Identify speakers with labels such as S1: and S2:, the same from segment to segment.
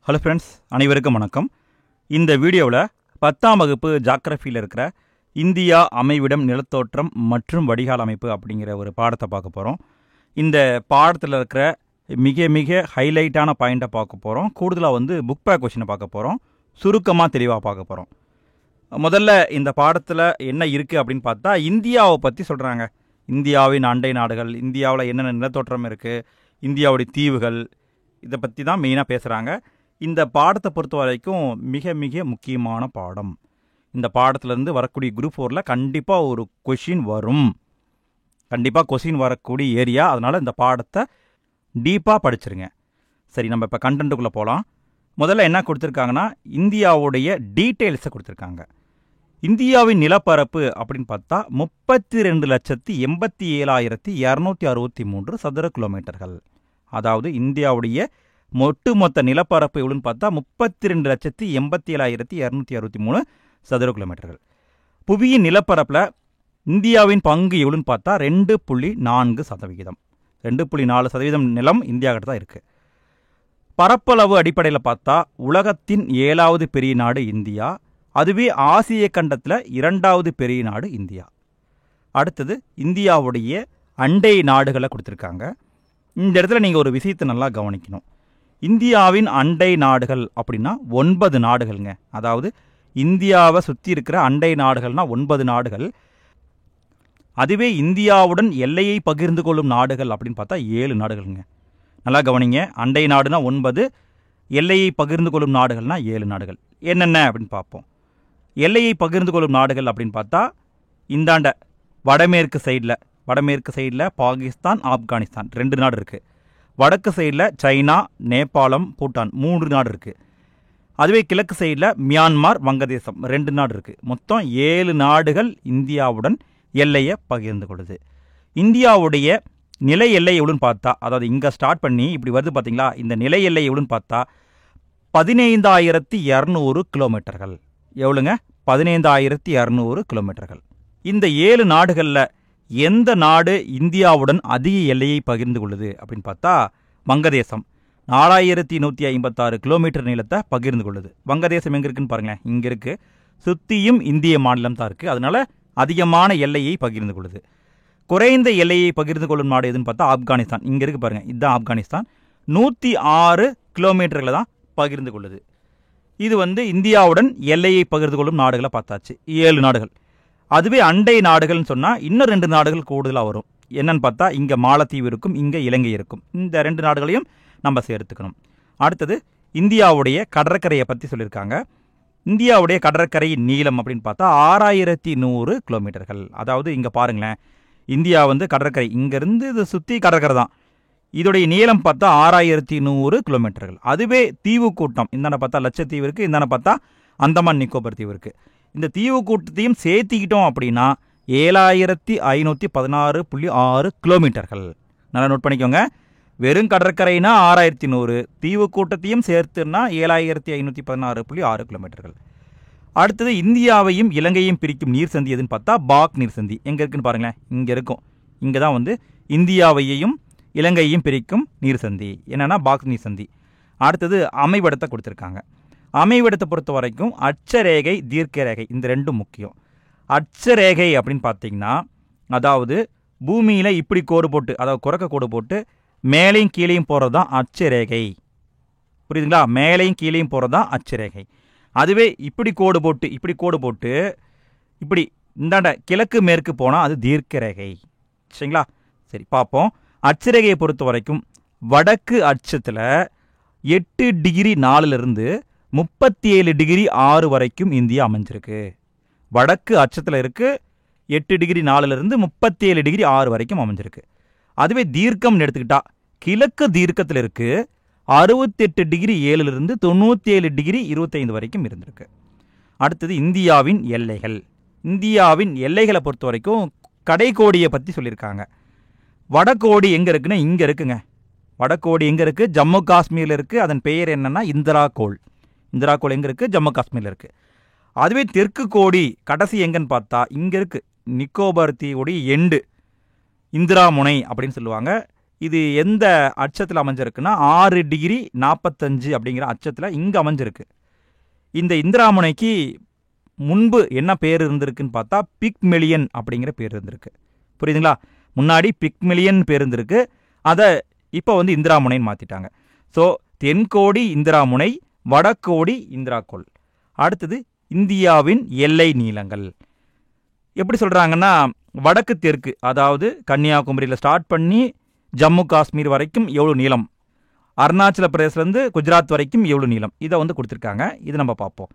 S1: Hello friends, அனைவருக்கும் வணக்கம். இந்த வீடியோவில் 10ஆம் வகுப்பு ஜாக்ரஃபியில் இருக்கிற இந்தியா அமைவிடம் நிலத்தோற்றம் மற்றும் வடிகால் அமைப்பு அப்படிங்கிற ஒரு பாடத்தை பார்க்க போகிறோம். இந்த பாடத்தில் இருக்கிற மிக மிக ஹைலைட்டான பாயிண்ட்டை பார்க்க போகிறோம். கூடுதலாக புக் பேக் கொஷினை பார்க்க போகிறோம். சுருக்கமாக தெளிவாக பார்க்க போகிறோம். முதல்ல இந்த பாடத்தில் என்ன இருக்குது அப்படின்னு பார்த்தா, இந்தியாவை பற்றி சொல்கிறாங்க. இந்தியாவின் அண்டை நாடுகள், இந்தியாவில் என்னென்ன நிலத்தோற்றம் இருக்குது, இந்தியாவுடைய தீவுகள், இதை பற்றி தான் மெயினாக பேசுகிறாங்க. இந்த பாடத்தை பொறுத்த வரைக்கும் மிக மிக முக்கியமான பாடம். இந்த பாடத்திலேருந்து வரக்கூடிய குரூப் 4ல் கண்டிப்பாக ஒரு கொஷின் வரும். கண்டிப்பாக கொஷின் வரக்கூடிய ஏரியா. அதனால் இந்த பாடத்தை டீப்பாக படிச்சிருங்க. சரி, நம்ம இப்போ கண்டென்ட்டுக்குள்ளே போகலாம். முதல்ல என்ன கொடுத்துருக்காங்கன்னா, இந்தியாவுடைய டீட்டெயில்ஸை கொடுத்துருக்காங்க. இந்தியாவின் நிலப்பரப்பு அப்படின்னு பார்த்தா 32,87,263 சதுர கிலோமீட்டர்கள். அதாவது இந்தியாவுடைய ஒட்டுமொத்த நிலப்பரப்பு எவ்வளோன்னு பார்த்தா 32,87,263 சதுர கிலோமீட்டர்கள். புவியின் நிலப்பரப்பில் இந்தியாவின் பங்கு எவ்வளோன்னு பார்த்தா 2.4%. 2.4% நிலம் இந்தியா கிட்ட தான் இருக்குது. பரப்பளவு அடிப்படையில் பார்த்தா உலகத்தின் 7வது பெரிய நாடு இந்தியா. அதுவே ஆசிய கண்டத்தில் 2வது பெரிய நாடு இந்தியா. அடுத்தது இந்தியாவுடைய அண்டை நாடுகளை கொடுத்துருக்காங்க. இந்த இடத்துல நீங்கள் ஒரு விஷயத்தை நல்லா கவனிக்கணும். இந்தியாவின் அண்டை நாடுகள் அப்படின்னா 9 நாடுகள்ங்க. அதாவது இந்தியாவை சுற்றி இருக்கிற அண்டை நாடுகள்னா 9 நாடுகள். அதுவே இந்தியாவுடன் எல்லையை பகிர்ந்து கொள்ளும் நாடுகள் அப்படின்னு பார்த்தா 7 நாடுகள்ங்க. நல்லா கவனிங்க. அண்டை நாடுனா 9, எல்லையை பகிர்ந்து கொள்ளும் நாடுகள்னா 7 நாடுகள். என்னென்ன அப்படின்னு பார்ப்போம். எல்லையை பகிர்ந்து கொள்ளும் நாடுகள் அப்படின்னு பார்த்தா இந்தாண்ட வடமேற்கு சைடில் பாகிஸ்தான், ஆப்கானிஸ்தான் 2 நாடு இருக்குது. வடக்கு சைடில் சைனா, நேபாளம், பூட்டான் 3 நாடு இருக்குது. அதுவே கிழக்கு சைடில் மியான்மார், வங்கதேசம் 2 நாடு இருக்குது. மொத்தம் 7 நாடுகள் இந்தியாவுடன் எல்லையை பகிர்ந்து கொள்ளுது. இந்தியாவுடைய நிலை எல்லை எவ்வளோன்னு பார்த்தா, அதாவது இங்கே ஸ்டார்ட் பண்ணி இப்படி வருது பார்த்தீங்களா, இந்த நிலை எல்லை எவ்வளோன்னு பார்த்தா 15,200 கிலோமீட்டர்கள். எவ்வளோங்க? 15,200 கிலோமீட்டர்கள். இந்த 7 நாடுகளில் எந்த நாடு இந்தியாவுடன் அதிக எல்லையை பகிர்ந்து கொள்ளுது அப்படின்னு பார்த்தா வங்கதேசம் 4,156 கிலோமீட்டர் நீளத்தை பகிர்ந்து கொள்ளுது. வங்கதேசம் எங்கே இருக்குன்னு பாருங்களேன். இங்கே இருக்குது. சுற்றியும் இந்திய மாநிலம் தான் இருக்குது. அதனால் அதிகமான எல்லையை பகிர்ந்து கொள்ளுது. குறைந்த எல்லையை பகிர்ந்து கொள்ளும் நாடு எதுன்னு பார்த்தா ஆப்கானிஸ்தான். இங்கே இருக்குது பாருங்கள். இதுதான் ஆப்கானிஸ்தான். 106 கிலோமீட்டர்களை தான் பகிர்ந்து கொள்ளுது. இது இந்தியாவுடன் எல்லையை பகிர்ந்து கொள்ளும் நாடுகளை பார்த்தாச்சு, 7 நாடுகள். அதுவே அண்டை நாடுகள்னு சொன்னால் இன்னும் 2 நாடுகள் கூடுதலாக வரும். என்னன்னு பார்த்தா இங்கே மாலத்தீவு இருக்கும், இங்கே இலங்கை இருக்கும். இந்த 2 நாடுகளையும் நம்ம சேர்த்துக்கணும். அடுத்தது இந்தியாவுடைய கடற்கரையை பற்றி சொல்லியிருக்காங்க. இந்தியாவுடைய கடற்கரை நீளம் அப்படின்னு பார்த்தா 6,100 கிலோமீட்டர்கள். அதாவது இங்கே பாருங்களேன், இந்தியா கடற்கரை இங்கேருந்து இது சுற்றி கடற்கரை தான். இதோடைய நீளம் பார்த்தா 6,100 கிலோமீட்டர்கள். அதுவே தீவு கூட்டம் இந்தாண்ட பார்த்தா லட்சத்தீவு இருக்குது, இந்தாண்ட பார்த்தா அந்தமான் நிக்கோபர் தீவு இருக்குது. இந்த தீவு கூட்டத்தையும் சேர்த்திக்கிட்டோம் அப்படின்னா 7,516.6 கிலோமீட்டர்கள். நல்லா நோட் பண்ணிக்கோங்க. வெறும் கடற்கரைனா 6,100, தீவு கூட்டத்தையும் சேர்த்துன்னா 7,516.6 கிலோமீட்டர்கள். அடுத்தது இந்தியாவையும் இலங்கையும் பிரிக்கும் நீர் சந்தி எதுன்னு பார்த்தா பாக் நீர் சந்தி. எங்கே இருக்குன்னு பாருங்களேன். இங்கே இருக்கும். இங்கே தான் இந்தியாவையும் இலங்கையையும் பிரிக்கும் நீர் சந்தி. என்னென்னா பாக் நீர் சந்தி. அடுத்தது அமைவிடத்தை கொடுத்துருக்காங்க. அமைவிடத்தை பொறுத்த வரைக்கும் அட்சரேகை, தீர்க்க ரேகை இந்த 2 முக்கியம். அட்சரேகை அப்படின்னு பார்த்தீங்கன்னா, அதாவது பூமியில் இப்படி கோடு போட்டு, அதாவது குறக்க கோடு போட்டு மேலையும் கீழையும் போகிறது தான் அட்சரேகை. புரியுதுங்களா? மேலையும் கீழையும் போகிறது தான் அட்சரேகை. அதுவே இப்படி கோடு போட்டு இப்படி இந்தாண்ட கிழக்கு மேற்கு போனால் அது தீர்க்க ரேகை. சரிங்களா? சரி, பார்ப்போம். அட்சரேகையை பொறுத்த வரைக்கும் வடக்கு அட்சத்தில் 8 டிகிரி 4லிருந்து 37 டிகிரி 6 வரைக்கும் இந்தியா அமைஞ்சிருக்கு. வடக்கு அச்சத்தில் இருக்குது 8 டிகிரி 4லிருந்து 37 டிகிரி 6 வரைக்கும் அமைஞ்சிருக்கு. அதுவே தீர்க்கம்னு எடுத்துக்கிட்டா கிழக்கு தீர்க்கத்தில் இருக்குது 68 டிகிரி 7லிருந்து 97 டிகிரி 25 வரைக்கும் இருந்திருக்கு. அடுத்தது இந்தியாவின் எல்லைகள். இந்தியாவின் எல்லைகளை பொறுத்த வரைக்கும் கடைக்கோடியை பற்றி சொல்லியிருக்காங்க. வடகோடி எங்கே இருக்குன்னா இங்கே இருக்குங்க. வடகோடி எங்கே இருக்குது? ஜம்மு காஷ்மீரில் இருக்குது. அதன் பெயர் என்னென்னா இந்திரா கோல். இந்திரா கோல் எங்கே இருக்குது? ஜம்மு காஷ்மீரில் இருக்குது. அதுவே தெற்கு கோடி கடைசி எங்கன்னு பார்த்தா இங்கே இருக்குது. நிக்கோபர் தீவுடைய எண்டு இந்திரா முனை அப்படின்னு சொல்லுவாங்க. இது எந்த அச்சத்தில் அமைஞ்சிருக்குன்னா 6°45 அப்படிங்கிற அச்சத்தில் இங்கே அமைஞ்சிருக்கு. இந்த இந்திராமுனைக்கு முன்பு என்ன பேர் இருந்திருக்குன்னு பார்த்தா பிக்மெலியன் அப்படிங்கிற பேர் இருந்திருக்கு. புரியுதுங்களா? முன்னாடி பிக்மெலியன் பேர் இருந்திருக்கு, அதை இப்போ வந்து இந்திராமுனைன்னு மாற்றிட்டாங்க. ஸோ தென்கோடி இந்திராமுனை, வடக்கோடி இந்திராக்கோள். அடுத்தது இந்தியாவின் எல்லை நீளங்கள் எப்படி சொல்கிறாங்கன்னா, வடக்கு தெற்கு, அதாவது கன்னியாகுமரியில் ஸ்டார்ட் பண்ணி ஜம்மு காஷ்மீர் வரைக்கும் எவ்வளோ நீளம், அருணாச்சல பிரதேசிலேருந்து குஜராத் வரைக்கும் எவ்வளோ நீளம், இதை வந்து கொடுத்துருக்காங்க. இது நம்ம பார்ப்போம்.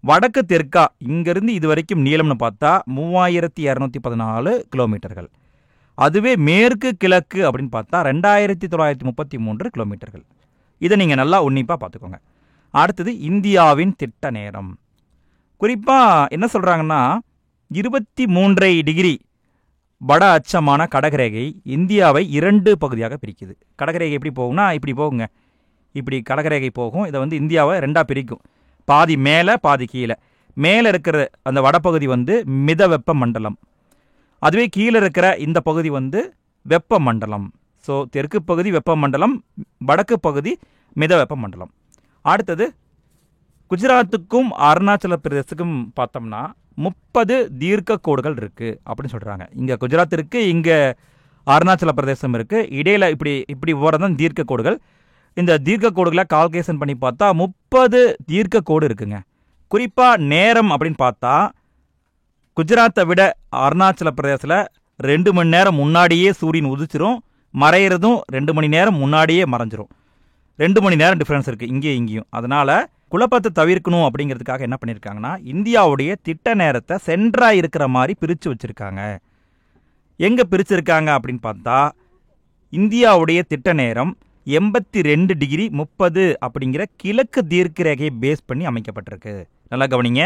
S1: வடக்கு தெற்கா இங்கேருந்து இது வரைக்கும் நீளம்னு பார்த்தா 3214 கிலோமீட்டர்கள். அதுவே மேற்கு கிழக்கு அப்படின்னு பார்த்தா 2933 கிலோமீட்டர்கள். இதை நீங்கள் நல்லா உன்னிப்பாக பார்த்துக்கோங்க. அடுத்தது இந்தியாவின் திட்ட நேரம். குறிப்பாக என்ன சொல்கிறாங்கன்னா, 23.5 வட அச்சமான கடகரேகை இந்தியாவை 2 பகுதியாக பிரிக்குது. கடகரேகை எப்படி போகும்னா இப்படி போகுங்க, இப்படி கடகரேகை போகும். இதை வந்து இந்தியாவை 2ஆக பிரிக்கும், பாதி மேலே பாதி கீழே. மேலே இருக்கிற அந்த வடப்பகுதி வந்து மித வெப்ப மண்டலம், அதுவே கீழே இருக்கிற இந்த பகுதி வந்து வெப்ப மண்டலம். ஸோ தெற்கு பகுதி வெப்ப மண்டலம், வடக்கு பகுதி மித வெப்ப மண்டலம். அடுத்தது குஜராத்துக்கும் அருணாச்சல பிரதேசத்துக்கும் பார்த்தோம்னா 30 தீர்க்க கோடுகள் இருக்குது அப்படின்னு சொல்கிறாங்க. இங்கே குஜராத் இருக்குது, இங்கே அருணாச்சல பிரதேசம் இருக்குது, இடையில் இப்படி போகிறதான் தீர்க்க கோடுகள். இந்த தீர்க்க கோடுகளை கால்குலேஷன் பண்ணி பார்த்தா 30 தீர்க்க கோடு இருக்குங்க. குறிப்பாக நேரம் அப்படின்னு பார்த்தா குஜராத்தை விட அருணாச்சல பிரதேசத்தில் 2 மணி நேரம் முன்னாடியே சூரியன் உதிச்சிரும், மறையிறதும் 2 மணி நேரம் முன்னாடியே மறைஞ்சிரும். 2 மணி நேரம் டிஃப்ரென்ஸ் இருக்குது இங்கேயும். அதனால் குழப்பத்தை தவிர்க்கணும் அப்படிங்கிறதுக்காக என்ன பண்ணியிருக்காங்கன்னா, இந்தியாவுடைய திட்ட நேரத்தை சென்டராக இருக்கிற மாதிரி பிரித்து வச்சுருக்காங்க. எங்கே பிரிச்சிருக்காங்க அப்படின்னு பார்த்தா, இந்தியாவுடைய திட்ட நேரம் 82°30 அப்படிங்கிற கிழக்கு தீர்க்க ரேகையை பேஸ் பண்ணி அமைக்கப்பட்டிருக்கு. நல்லா கவனிங்க,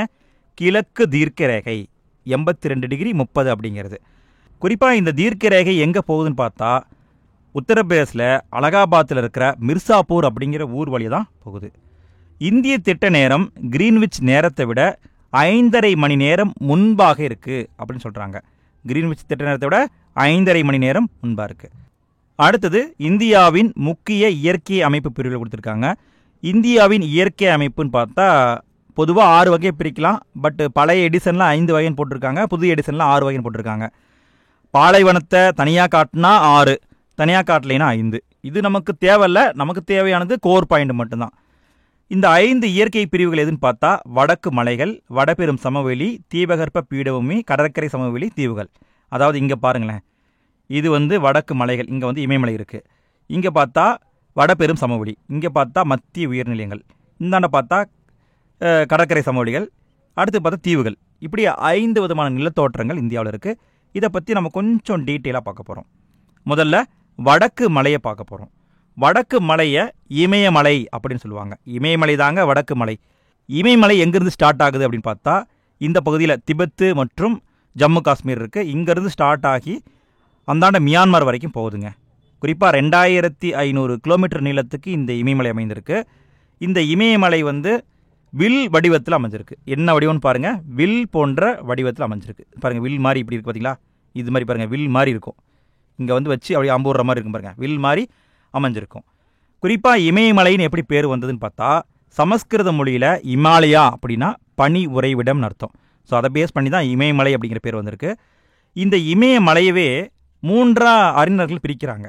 S1: கிழக்கு தீர்க்க ரேகை 82°30 அப்படிங்கிறது. குறிப்பாக இந்த தீர்க்க ரேகை எங்கே போகுதுன்னு பார்த்தா, உத்தரப்பிரதேசில் அலகாபாத்தில் இருக்கிற மிர்சாப்பூர் அப்படிங்கிற ஊர் வழி தான் போகுது. இந்திய திட்ட நேரம் கிரீன்விச் நேரத்தை விட 5.5 மணி நேரம் முன்பாக இருக்குது அப்படின்னு சொல்கிறாங்க. கிரீன்விச் திட்ட நேரத்தை விட 5.5 மணி நேரம் முன்பாக இருக்குது. அடுத்தது இந்தியாவின் முக்கிய இயற்கை அமைப்பு பிரிவில் கொடுத்துருக்காங்க. இந்தியாவின் இயற்கை அமைப்புன்னு பார்த்தா பொதுவாக 6 வகையை பிரிக்கலாம். பட் பழைய எடிஷனில் 5 வகைன்னு போட்டிருக்காங்க, புது எடிஷனில் 6 வகைன்னு போட்டிருக்காங்க. பாலைவனத்தை தனியாக காட்டினா 6, தனியாக காட்டலைன்னா 5. இது நமக்கு தேவையில்லை, நமக்கு தேவையானது கோர் பாயிண்ட் மட்டும்தான். இந்த 5 இயற்கை பிரிவுகள் எதுன்னு பார்த்தா, வடக்கு மலைகள், வடபெரும் சமவெளி, தீபகற்ப பீடபூமி, கடற்கரை சமவெளி, தீவுகள். அதாவது இங்கே பாருங்களேன், இது வந்து வடக்கு மலைகள், இங்கே வந்து இமயமலை இருக்குது. இங்கே பார்த்தா வடபெரும் சமவெளி, இங்கே பார்த்தா மத்திய உயர்நிலையங்கள், இந்தாண்ட பார்த்தா கடற்கரை சமவெளிகள், அடுத்து பார்த்தா தீவுகள். இப்படி 5 விதமான நிலத்தோற்றங்கள் இந்தியாவில் இருக்குது. இதை பற்றி நம்ம கொஞ்சம் டீட்டெயிலாக பார்க்க போகிறோம். முதல்ல வடக்கு மலையை பார்க்க போகிறோம். வடக்கு மலையை இமயமலை அப்படின்னு சொல்லுவாங்க. இமயமலை தாங்க வடக்கு மலை. இமயமலை எங்கேருந்து ஸ்டார்ட் ஆகுது அப்படின்னு பார்த்தா, இந்த பகுதியில் திபெத்து மற்றும் ஜம்மு காஷ்மீர் இருக்குது. இங்கேருந்து ஸ்டார்ட் ஆகி அந்தாண்ட மியான்மர் வரைக்கும் போகுதுங்க. குறிப்பாக 2500 கிலோமீட்டர் நீளத்துக்கு இந்த இமயமலை அமைந்திருக்கு. இந்த இமயமலை வந்து வில் வடிவத்தில் அமைஞ்சிருக்கு. என்ன வடிவம்னு பாருங்கள், வில் போன்ற வடிவத்தில் அமைஞ்சிருக்கு. பாருங்கள், வில் மாதிரி இப்படி இருக்குது பார்த்தீங்களா, இது மாதிரி பாருங்கள், வில் மாதிரி இருக்கும். இங்கே வந்து வச்சு அப்படியே அம்புற மாதிரி இருக்கும் பாருங்கள், வில் மாதிரி அமைஞ்சிருக்கும். குறிப்பாக இமயமலைன்னு எப்படி பேர் வந்ததுன்னு பார்த்தா, சமஸ்கிருத மொழியில் இமாலயா அப்படின்னா பனி உறைவிடம்னு அர்த்தம். ஸோ அதை பேஸ் பண்ணி தான் இமயமலை அப்படிங்கிற பேர் வந்திருக்கு. இந்த இமயமலையவே 3 அறிஞர்கள் பிரிக்கிறாங்க.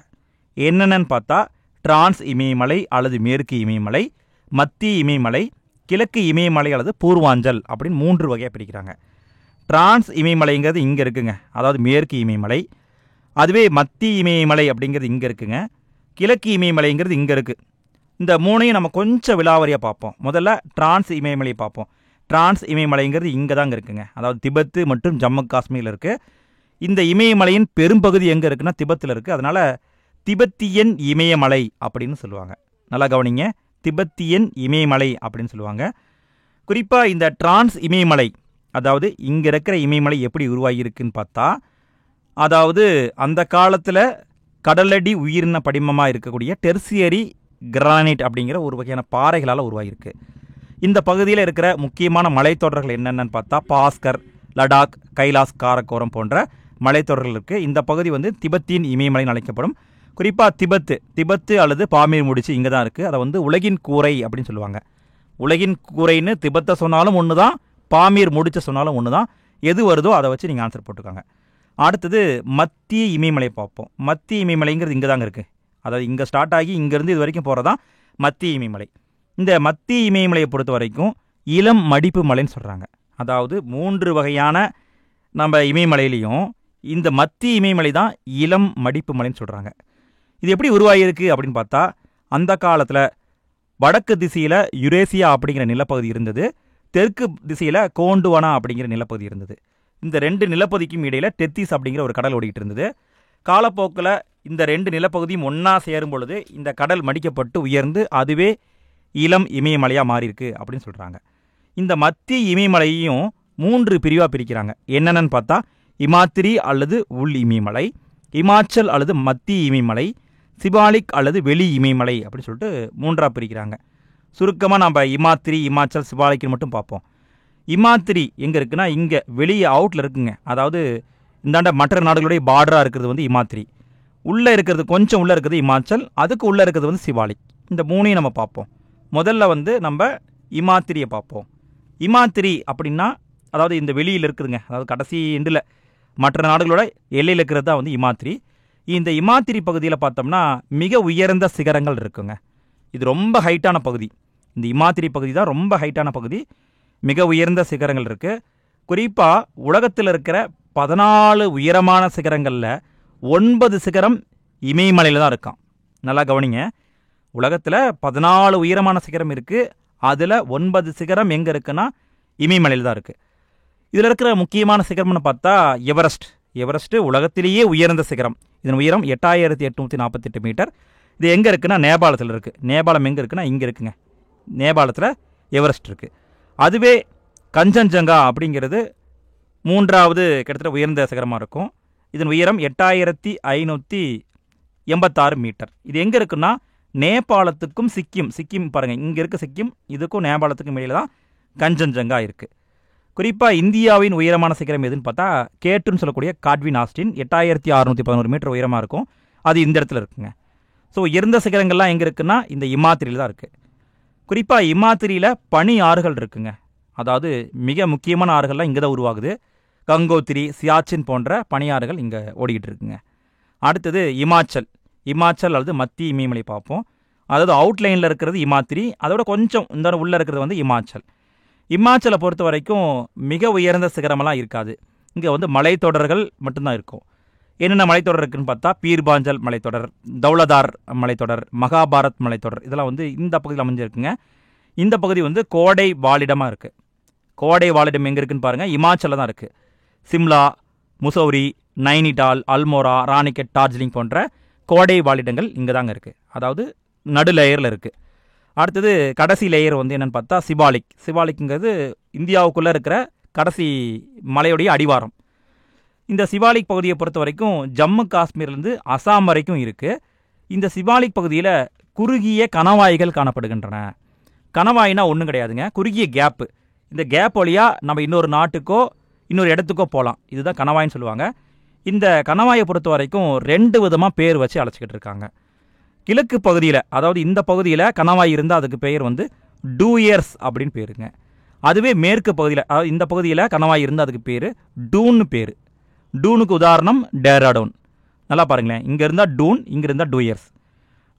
S1: என்னென்னு பார்த்தா, டிரான்ஸ் இமயமலை அல்லது மேற்கு இமயமலை, மத்திய இமயமலை, கிழக்கு இமயமலை அல்லது பூர்வாஞ்சல் அப்படின்னு 3 வகையாக பிரிக்கிறாங்க. டிரான்ஸ் இமயமலைங்கிறது இங்கே இருக்குங்க, அதாவது மேற்கு இமயமலை. அதுவே மத்திய இமயமலை அப்படிங்கிறது இங்கே இருக்குங்க. கிழக்கு இமயமலைங்கிறது இங்கே இருக்குது. இந்த 3ஐயும் நம்ம கொஞ்சம் விலாவரியாக பார்ப்போம். முதல்ல டிரான்ஸ் இமயமலையை பார்ப்போம். டிரான்ஸ் இமயமலைங்கிறது இங்கே தாங்க இருக்குங்க, அதாவது திபெத்து மற்றும் ஜம்மு காஷ்மீரில் இருக்குது. இந்த இமயமலையின் பெரும்பகுதி எங்கே இருக்குன்னா திபெத்தில் இருக்குது. அதனால் திபெத்தியன் இமயமலை அப்படின்னு சொல்லுவாங்க. நல்லா கவனிங்க, திபெத்தியன் இமயமலை அப்படின்னு சொல்லுவாங்க. குறிப்பாக இந்த டிரான்ஸ் இமயமலை, அதாவது இங்கே இருக்கிற இமயமலை எப்படி உருவாகியிருக்குன்னு பார்த்தா, அதாவது அந்த காலத்தில் கடலடி உயிரின படிமமாக இருக்கக்கூடிய டெர்சியரி கிரானைட் அப்படிங்கிற ஒரு வகையான பாறைகளால் உருவாகியிருக்கு. இந்த பகுதியில் இருக்கிற முக்கியமான மலைத்தொடர்கள் என்னென்னு பார்த்தா, பாஸ்கர், லடாக், கைலாஸ், காரக்கோரம் போன்ற மலைத்தொடர்கள் இருக்குது. இந்த பகுதி வந்து திபெத்தின் இமயமலைன்னு அழைக்கப்படும். குறிப்பாக திபெத்து அல்லது பாமீர் முடிச்சு இங்கே தான் இருக்குது. அதை வந்து உலகின் கூரை அப்படின்னு சொல்லுவாங்க. உலகின் கூரைன்னு திபெத்தை சொன்னாலும் ஒன்று தான், பாமீர் முடிச்ச சொன்னாலும் ஒன்று தான். எது வருதோ அதை வச்சு நீங்கள் ஆன்சர் போட்டுக்கோங்க. அடுத்தது மத்திய இமயமலை பார்ப்போம். மத்திய இமயமலைங்கிறது இங்கே தாங்க இருக்குது. அதாவது இங்கே ஸ்டார்ட் ஆகி இங்கேருந்து இது வரைக்கும் போகிறதான் மத்திய இமயமலை. இந்த மத்திய இமயமலையை பொறுத்த வரைக்கும் இளம் மடிப்பு மலைன்னு சொல்கிறாங்க. அதாவது 3 வகையான நம்ம இமயமலையிலையும் இந்த மத்திய இமயமலை தான் இளம் மடிப்பு மலைன்னு சொல்கிறாங்க. இது எப்படி உருவாகியிருக்கு அப்படின்னு பார்த்தா, அந்த காலத்தில் வடக்கு திசையில் யுரேசியா அப்படிங்கிற நிலப்பகுதி இருந்தது, தெற்கு திசையில் கோண்டுவானா அப்படிங்கிற நிலப்பகுதி இருந்தது. இந்த 2 நிலப்பகுதிக்கும் இடையில் டெத்திஸ் அப்படிங்கிற ஒரு கடல் ஓடிக்கிட்டு இருந்தது. காலப்போக்கில் இந்த 2 நிலப்பகுதியும் ஒன்றா சேரும் பொழுது இந்த கடல் மடிக்கப்பட்டு உயர்ந்து அதுவே இளம் இமயமலையாக மாறியிருக்கு அப்படின்னு சொல்கிறாங்க. இந்த மத்திய இமயமலையையும் 3 பிரிவாக பிரிக்கிறாங்க. என்னென்னு பார்த்தா, இமாத்திரி அல்லது உள் இமயமலை, இமாச்சல் அல்லது மத்திய இமயமலை, சிபாலிக் அல்லது வெளி இமயமலை அப்படின்னு சொல்லிட்டு 3ஆக பிரிக்கிறாங்க. சுருக்கமாக நம்ம இமாத்திரி, இமாச்சல், சிபாலிக்னு மட்டும் பார்ப்போம். இமாத்திரி எங்கே இருக்குன்னா இங்கே வெளியே அவுட்டில் இருக்குங்க. அதாவது இந்தாண்ட மற்ற நாடுகளுடைய பார்டராக இருக்கிறது வந்து இமாத்திரி, உள்ளே இருக்கிறது கொஞ்சம் உள்ளே இருக்கிறது இமாச்சல், அதுக்கு உள்ளே இருக்கிறது வந்து சிபாலிக். இந்த 3ஐயும் நம்ம பார்ப்போம். முதல்ல வந்து நம்ம இமாத்திரியை பார்ப்போம். இமாத்திரி அப்படின்னா அதாவது இந்த வெளியில் இருக்குதுங்க, அதாவது கடைசி எண்டில் மற்ற நாடுகளோட எல்லையில் இருக்கிறது தான் வந்து இமாத்திரி. இந்த இமாத்திரி பகுதியில் பார்த்தோம்னா மிக உயர்ந்த சிகரங்கள் இருக்குங்க. இது ரொம்ப ஹைட்டான பகுதி. இந்த இமாத்திரி பகுதி தான் ரொம்ப ஹைட்டான பகுதி. மிக உயர்ந்த சிகரங்கள் இருக்குது. குறிப்பாக உலகத்தில் இருக்கிற 14 உயரமான சிகரங்களில் 9 சிகரம் இமயமலையில் தான் இருக்கான். நல்லா கவனிங்க, உலகத்தில் 14 உயரமான சிகரம் இருக்குது, அதில் 9 சிகரம் எங்கே இருக்குன்னா இமயமலையில் தான் இருக்குது. இதில் இருக்கிற முக்கியமான சிகரம்னு பார்த்தா எவரெஸ்ட் உலகத்திலேயே உயர்ந்த சிகரம். இதன் உயரம் 8848 மீட்டர். இது எங்கே இருக்குன்னா நேபாளத்தில் இருக்குது. நேபாளம் எங்கே இருக்குன்னா இங்கே இருக்குங்க. நேபாளத்தில் எவரெஸ்ட் இருக்குது. அதுவே கஞ்சன்ஜங்கா அப்படிங்கிறது 3வது கிட்டத்தட்ட உயர்ந்த சிகரமாக இருக்கும். இதன் உயரம் 8586 மீட்டர். இது எங்கே இருக்குன்னா நேபாளத்துக்கும் சிக்கிம் பாருங்கள், இங்கே இருக்க சிக்கிம், இதுக்கும் நேபாளத்துக்கும் இடையில தான் கஞ்சன்ஜங்கா இருக்குது. குறிப்பாக இந்தியாவின் உயரமான சிகரம் எதுன்னு பார்த்தா கேட்டுன்னு சொல்லக்கூடிய காட்வின் ஆஸ்டின் 8611 மீட்டர் உயரமாக இருக்கும். அது இந்த இடத்துல இருக்குங்க. ஸோ உயர்ந்த சிகரங்கள்லாம் எங்கே இருக்குன்னா இந்த இமாத்திரியில் தான் இருக்குது. குறிப்பாக இமாத்திரியில் பனி ஆறுகள் இருக்குங்க. அதாவது மிக முக்கியமான ஆறுகள்லாம் இங்கே தான் உருவாகுது. கங்கோத்திரி, சியாச்சின் போன்ற பனியாறுகள் இங்கே ஓடிக்கிட்டு இருக்குங்க. அடுத்தது இமாச்சல் அல்லது மத்திய இமயமலை பார்ப்போம். அதாவது அவுட்லைனில் இருக்கிறது இமாத்திரி, அதோட கொஞ்சம் இந்த உள்ளே இருக்கிறது வந்து இமாச்சல். இமாச்சலை பொறுத்த வரைக்கும் மிக உயர்ந்த சிகரமெல்லாம் இருக்காது. இங்கே வந்து மலைத்தொடர்கள் மட்டும்தான் இருக்கும். என்னென்ன மலைத்தொடர் இருக்குதுன்னு பார்த்தா பீர்பாஞ்சல் மலைத்தொடர், தௌலதார் மலைத்தொடர், மகாபாரத் மலைத்தொடர், இதெல்லாம் வந்து இந்த பகுதியில் அமைஞ்சிருக்குங்க. இந்த பகுதி வந்து கோடை வாழிடமாக இருக்குது. கோடை வாழிடம் எங்கே இருக்குன்னு பாருங்கள், இமாச்சலில் தான் இருக்குது. சிம்லா, முசௌரி, நைனிடால், அல்மோரா, ராணிகட், டார்ஜிலிங் போன்ற கோடை வாழிடங்கள் இங்கே தாங்க இருக்குது. அதாவது நடு லேயரில் இருக்குது. அடுத்தது கடைசி லேயர் வந்து என்னென்னு பார்த்தா சிபாலிக்ங்கிறது இந்தியாவுக்குள்ளே இருக்கிற கடைசி மலையுடைய அடிவாரம். இந்த சிபாலிக் பகுதியை பொறுத்த வரைக்கும் ஜம்மு காஷ்மீர்லேருந்து அசாம் வரைக்கும் இருக்குது. இந்த சிபாலிக் பகுதியில் குறுகிய கணவாய்கள் காணப்படுகின்றன. கணவாய்னா ஒன்றும் கிடையாதுங்க, குறுகிய கேப்பு. இந்த கேப் வழியாக நம்ம இன்னொரு நாட்டுக்கோ இன்னொரு இடத்துக்கோ போகலாம். இதுதான் கணவாய்ன்னு சொல்லுவாங்க. இந்த கணவாயை பொறுத்த வரைக்கும் 2 விதமாக பேர் வச்சு அழைச்சிக்கிட்டு இருக்காங்க. கிழக்கு பகுதியில், அதாவது இந்த பகுதியில் கணவாய் இருந்தால் அதுக்கு பெயர் வந்து டூயர்ஸ் அப்படின்னு பேருங்க. அதுவே மேற்கு பகுதியில், அதாவது இந்த பகுதியில் கணவாய் இருந்தால் அதுக்கு பேர் டூன்னு பேர். டூனுக்கு உதாரணம் டேராடூன். நல்லா பாருங்களேன், இங்கே இருந்தால் டூன், இங்கே இருந்தால் டூயர்ஸ்.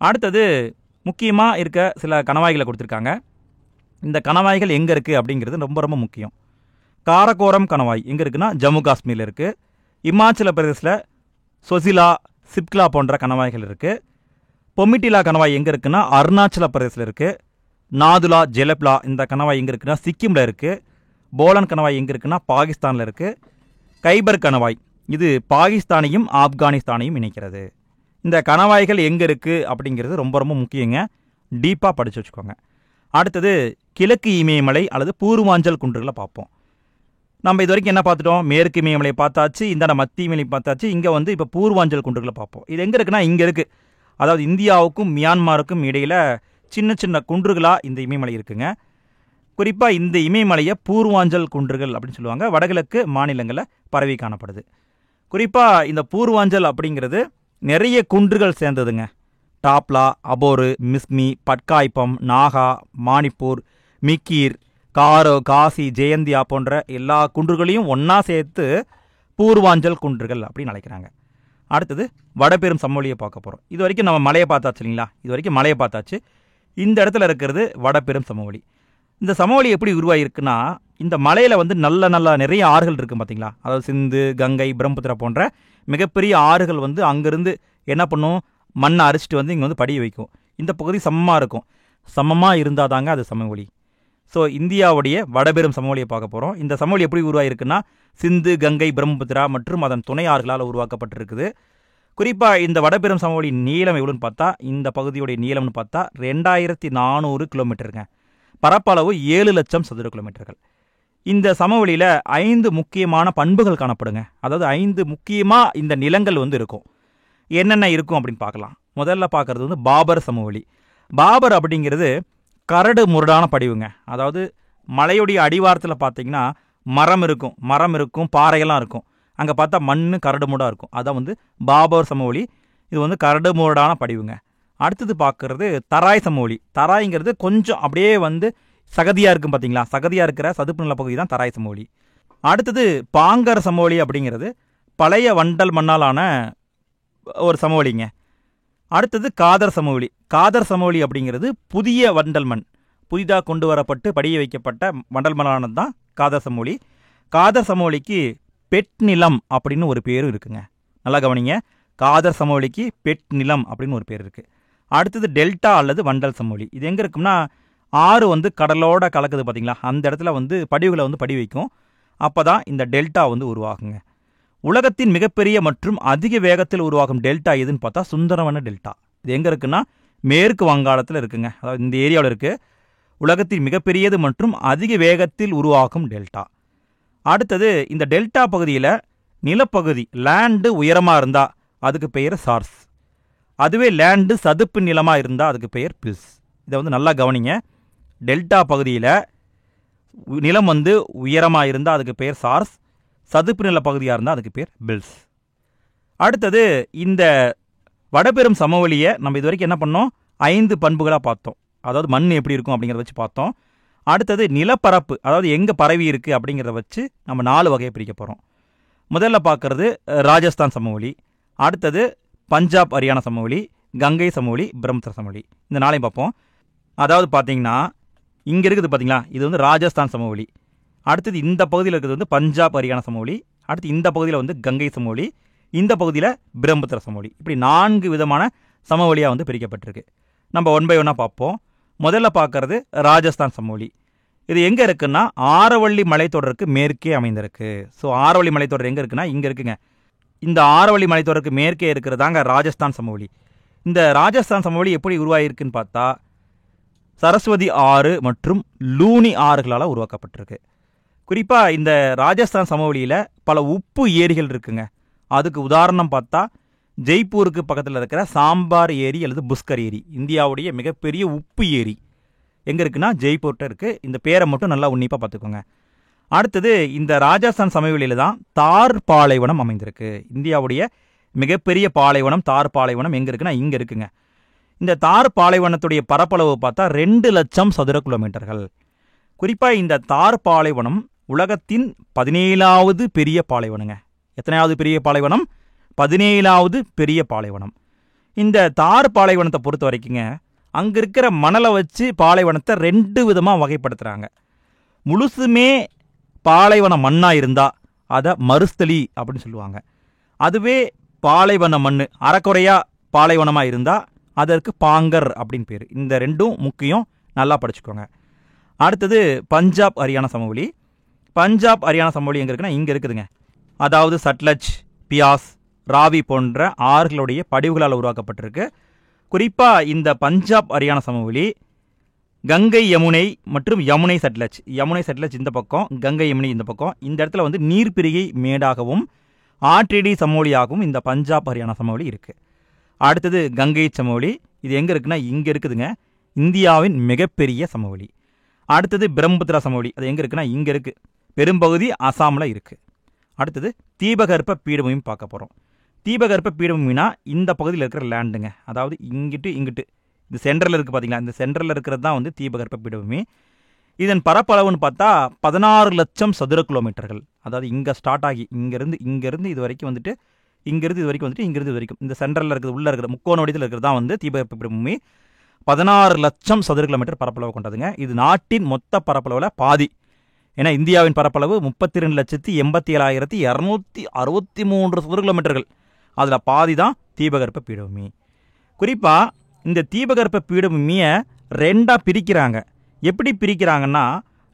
S1: அடுத்தது முக்கியமாக இருக்க சில கணவாய்களை கொடுத்துருக்காங்க. இந்த கணவாய்கள் எங்கே இருக்குது அப்படிங்கிறது ரொம்ப ரொம்ப முக்கியம். காரகோரம் கணவாய் எங்கே இருக்குன்னா ஜம்மு காஷ்மீரில் இருக்குது. இமாச்சல பிரதேசில் சொசிலா, சிப்கிலா போன்ற கணவாய்கள் இருக்குது. பொமிட்டிலா கணவாய் எங்கே இருக்குன்னா அருணாச்சல பிரதேசில் இருக்குது. நாதுலா, ஜெலப்லா இந்த கணவாய் எங்கே இருக்குன்னா சிக்கிமில் இருக்குது. போலன் கணவாய் எங்கே இருக்குன்னா பாகிஸ்தானில் இருக்குது. கைபர் கணவாய் இது பாகிஸ்தானையும் ஆப்கானிஸ்தானையும் இணைக்கிறது. இந்த கணவாய்கள் எங்கே இருக்குது அப்படிங்கிறது ரொம்ப ரொம்ப முக்கியங்க, டீப்பாக படித்து வச்சுக்கோங்க. அடுத்தது கிழக்கு இமயமலை அல்லது பூர்வாஞ்சல் குன்றுகளை பார்ப்போம். நம்ம இது வரைக்கும் என்ன பார்த்துட்டோம், மேற்கு இமயமலை பார்த்தாச்சு, இந்த மத்திய இமயமலை பார்த்தாச்சு. இங்கே வந்து இப்போ பூர்வாஞ்சல் குன்றுகளை பார்ப்போம். இது எங்கே இருக்குன்னா இங்கே இருக்குது. அதாவது இந்தியாவுக்கும் மியான்மருக்கும் இடையில் சின்ன சின்ன குன்றுகளாக இந்த இமயமலை இருக்குங்க. குறிப்பாக இந்த இமயமலையை பூர்வாஞ்சல் குன்றுகள் அப்படின்னு சொல்லுவாங்க. வடகிழக்கு மாநிலங்களில் பரவி காணப்படுது. குறிப்பாக இந்த பூர்வாஞ்சல் அப்படிங்கிறது நிறைய குன்றுகள் சேர்ந்ததுங்க. டாப்லா, அபோரு, மிஸ்மி, பட்காய்ப்பம், நாகா, மாணிப்பூர், மிக்கீர், காரோ, காசி, ஜெயந்தியா போன்ற எல்லா குன்றுகளையும் ஒன்றா சேர்த்து பூர்வாஞ்சல் குன்றுகள் அப்படின்னு அழைக்கிறாங்க. அடுத்தது வடபெரும் சமவெளியை பார்க்க போகிறோம். இது வரைக்கும் நம்ம மலையை பார்த்தாச்சு இல்லைங்களா? இது வரைக்கும் மலையை பார்த்தாச்சு. இந்த இடத்துல இருக்கிறது வடபெரும் சமவெளி. இந்த சமவெளி எப்படி உருவாகிருக்குன்னா, இந்த மலையில் வந்து நல்ல நிறைய ஆறுகள் இருக்குது பார்த்தீங்களா? அதாவது சிந்து, கங்கை, பிரம்மபுத்திரா போன்ற மிகப்பெரிய ஆறுகள் வந்து அங்கேருந்து என்ன பண்ணும், மண்ணை அரிச்சிட்டு வந்து இங்கே வந்து படிய வைக்கும். இந்த பகுதி சமமாக இருக்கும். சமமாக இருந்தால் தாங்க அது சமவெளி. ஸோ இந்தியாவுடைய வடபெரும் சமவெளியை பார்க்க போகிறோம். இந்த சமவெளி எப்படி உருவாகிருக்குன்னா, சிந்து, கங்கை, பிரம்மபுத்திரா மற்றும் அதன் துணை ஆறுகளால் உருவாக்கப்பட்டிருக்குது. குறிப்பாக இந்த வடபெரும் சமவெளி நீளம் எவ்வளோன்னு பார்த்தா, இந்த பகுதியுடைய நீளம்னு பார்த்தா 2400 கிலோமீட்டருங்க. பரப்பளவு 7 லட்சம் சதுர கிலோமீட்டர்கள். இந்த சமவெளியில் 5 முக்கியமான பண்புகள் காணப்படுங்க. அதாவது 5 முக்கியமாக இந்த நிலங்கள் வந்து இருக்கும். என்னென்ன இருக்கும் அப்படின்னு பார்க்கலாம். முதல்ல பார்க்குறது வந்து பாபர் சமவெளி. பாபர் அப்படிங்கிறது கரடு முரடான படிவுங்க. அதாவது மலையுடைய அடிவாரத்தில் பார்த்தீங்கன்னா மரம் இருக்கும், பாறையெல்லாம் இருக்கும். அங்கே பார்த்தா மண் கரடு முரடாக இருக்கும். அதான் வந்து பாபர் சமவெளி. இது வந்து கரடு முரடான படிவுங்க. அடுத்தது பார்க்குறது தராய் சமவெளி. தராய்ங்கிறது கொஞ்சம் அப்படியே வந்து சகதியாக இருக்கும் பார்த்தீங்களா? சகதியாக இருக்கிற சதுப்பு நில பகுதி தான் தராய் சமவெளி. அடுத்தது பாங்கர் சமவெளி அப்படிங்கிறது பழைய வண்டல் மண்ணாலான ஒரு சமவெளிங்க. அடுத்தது காதர் சமவெளி. காதர் சமவெளி அப்படிங்கிறது புதிய வண்டல் மண், புதிதாக கொண்டு வரப்பட்டு படிய வைக்கப்பட்ட வண்டல் மண்ணானது தான் காதர் சமவெளி. காதர் சமவெளிக்கு பெட் நிலம் அப்படின்னு ஒரு பேரும் இருக்குங்க. நல்லா கவனிங்க, காதர் சமவெளிக்கு பெட் நிலம் அப்படின்னு ஒரு பேர் இருக்குது. அடுத்தது டெல்டா அல்லது வண்டல் சமவெளி. இது எங்கே இருக்குன்னா, ஆறு வந்து கடலோட கலக்குது பார்த்தீங்களா? அந்த இடத்துல வந்து படிவுகளை வந்து படி வைக்கும். அப்போ தான் இந்த டெல்டா வந்து உருவாகுங்க. உலகத்தின் மிகப்பெரிய மற்றும் அதிக வேகத்தில் உருவாகும் டெல்டா எதுன்னு பார்த்தா சுந்தரவன டெல்டா. இது எங்கே இருக்குன்னா, மேற்கு வங்காளத்தில் இருக்குங்க. அதாவது இந்த ஏரியாவில் இருக்குது. உலகத்தின் மிகப்பெரியது மற்றும் அதிக வேகத்தில் உருவாகும் டெல்டா. அடுத்தது இந்த டெல்டா பகுதியில் நிலப்பகுதி லேண்டு உயரமாக இருந்தால் அதுக்கு பெயர் சார்ஸ். அதுவே லேண்டு சதுப்பு நிலமாக இருந்தால் அதுக்கு பெயர் பில்ஸ். இதை வந்து நல்லா கவனிங்க. டெல்டா பகுதியில் நிலம் வந்து உயரமாக இருந்தால் அதுக்கு பெயர் சார்ஸ், சதுப்பு நில பகுதியாக இருந்தால் அதுக்கு பேர் பில்ஸ். அடுத்தது இந்த வடபெரும் சமவெளியை நம்ம இது வரைக்கும் என்ன பண்ணோம், 5 பண்புகளாக பார்த்தோம். அதாவது மண் எப்படி இருக்கும் அப்படிங்கிறத வச்சு பார்த்தோம். அடுத்தது நிலப்பரப்பு, அதாவது எங்கே பரவி இருக்குது அப்படிங்கிறத வச்சு நம்ம 4 வகையை பிரிக்க போகிறோம். முதல்ல பார்க்குறது ராஜஸ்தான் சமவெளி. அடுத்தது பஞ்சாப் ஹரியானா சமவெளி, கங்கை சமவெளி, பிரம்மபுத்திரா சமவெளி. இந்த 4ஐயும் பார்ப்போம். அதாவது பார்த்தீங்கன்னா இங்கே இருக்குது பார்த்தீங்களா, இது வந்து ராஜஸ்தான் சமவெளி. அடுத்தது இந்த பகுதியில் இருக்கிறது வந்து பஞ்சாப் ஹரியானா சமவெளி. அடுத்து இந்த பகுதியில் வந்து கங்கை சமவெளி, இந்த பகுதியில் பிரம்மபுத்திரா சமவெளி. இப்படி 4 விதமான சமவெளியாக வந்து பிரிக்கப்பட்டிருக்கு. நம்ம 1 by 1 பார்ப்போம். முதல்ல பார்க்கறது ராஜஸ்தான் சமவெளி. இது எங்கே இருக்குன்னா, ஆரவள்ளி மலைத்தொடருக்கு மேற்கே அமைந்திருக்கு. ஸோ ஆரவள்ளி மலைத்தொடர் எங்கே இருக்குன்னா இங்கே இருக்குங்க. இந்த ஆரவள்ளி மலைத்தொடருக்கு மேற்கே இருக்கிறதாங்க ராஜஸ்தான் சமவெளி. இந்த ராஜஸ்தான் சமவெளி எப்படி உருவாகிருக்குன்னு பார்த்தா, சரஸ்வதி ஆறு மற்றும் லூனி ஆறுகளால் உருவாக்கப்பட்டிருக்கு. குறிப்பாக இந்த ராஜஸ்தான் சமவெளியில் பல உப்பு ஏரிகள் இருக்குங்க. அதுக்கு உதாரணம் பார்த்தா ஜெய்ப்பூருக்கு பக்கத்தில் இருக்கிற சாம்பார் ஏரி அல்லது புஷ்கர் ஏரி. இந்தியாவுடைய மிகப்பெரிய உப்பு ஏரி எங்கே இருக்குன்னா ஜெய்ப்பூர்கிட்ட இருக்குது. இந்த பேரை மட்டும் நல்லா உன்னிப்பாக பார்த்துக்கோங்க. அடுத்தது இந்த ராஜஸ்தான் சமவெளியில் தான் தார் பாலைவனம் அமைந்திருக்கு. இந்தியாவுடைய மிகப்பெரிய பாலைவனம் தார் பாலைவனம் எங்கே இருக்குன்னா இங்கே இருக்குங்க. இந்த தார் பாலைவனத்துடைய பரப்பளவு பார்த்தா 2 லட்சம் சதுர கிலோமீட்டர்கள். குறிப்பாக இந்த தார் பாலைவனம் உலகத்தின் 17வது பெரிய பாலைவனங்க. எத்தனையாவது பெரிய பாலைவனம்? 17வது பெரிய பாலைவனம். இந்த தார் பாலைவனத்தை பொறுத்த வரைக்குங்க, அங்கே இருக்கிற மணலை வச்சு பாலைவனத்தை 2 விதமாக வகைப்படுத்துகிறாங்க. முழுசுமே பாலைவன மண்ணாக இருந்தால் அதை மருஸ்தலி அப்படின்னு சொல்லுவாங்க. அதுவே பாலைவன மண் அறக்குறையாக பாலைவனமாக இருந்தால் அதற்கு பாங்கர் அப்படின்னு பேர். இந்த 2ம் முக்கியம், நல்லா படிச்சுக்கோங்க. அடுத்தது பஞ்சாப் ஹரியானா சமவெளி. பஞ்சாப் ஹரியானா சமவெளி எங்கே இருக்குன்னா இங்கே இருக்குதுங்க. அதாவது சட்லஜ், பியாஸ், ராவி போன்ற ஆறுகளுடைய படிவுகளால் உருவாக்கப்பட்டிருக்கு. குறிப்பாக இந்த பஞ்சாப் ஹரியானா சமவெளி கங்கை யமுனை மற்றும் யமுனை சட்லஜ் இந்த பக்கம், கங்கை யமுனை இந்த பக்கம். இந்த இடத்துல வந்து நீர்பிரிகை மேடாகவும் ஆற்றடி சமவெளியாகவும் இந்த பஞ்சாப் ஹரியானா சமவெளி இருக்குது. அடுத்தது கங்கை சமவெளி. இது எங்கே இருக்குன்னா இங்கே இருக்குதுங்க. இந்தியாவின் மிகப்பெரிய சமவெளி. அடுத்தது பிரம்மபுத்திரா சமவெளி. அது எங்கே இருக்குன்னா இங்கே இருக்குது. பெரும்பகுதி அசாமில் இருக்குது. அடுத்தது தீபகற்ப பீடபூமி பார்க்க போகிறோம். தீபகற்ப பீடபூமினா இந்த பகுதியில் இருக்கிற லேண்டுங்க. அதாவது இங்கிட்டு இது சென்ட்ரலில் இருக்குது பார்த்தீங்களா, இந்த சென்ட்ரலில் இருக்கிறது தான் வந்து தீபகற்ப பீடபூமி. இதன் பரப்பளவுன்னு பார்த்தா 16 லட்சம் சதுர கிலோமீட்டர்கள். அதாவது இங்கே ஸ்டார்ட் ஆகி இங்கேருந்து இது வரைக்கும் வந்துட்டு இங்கேருந்து இது வரைக்கும் இந்த சென்ட்ரலில் இருக்கிறது உள்ளே இருக்கிற முக்கோண வடிவத்தில் இருக்கிறது தான் வந்து தீபகற்ப பீடபூமி. 16 லட்சம் சதுர கிலோமீட்டர் பரப்பளவு கொண்டதுங்க. இது நாட்டின் மொத்த பரப்பளவில் பாதி. ஏன்னா இந்தியாவின் பரப்பளவு 32,87,263 சதுர கிலோமீட்டர்கள். அதில் பாதி தான் தீபகற்ப பீடபூமி. குறிப்பாக இந்த தீபகற்ப பீடபூமியை ரெண்டாக பிரிக்கிறாங்க. எப்படி பிரிக்கிறாங்கன்னா,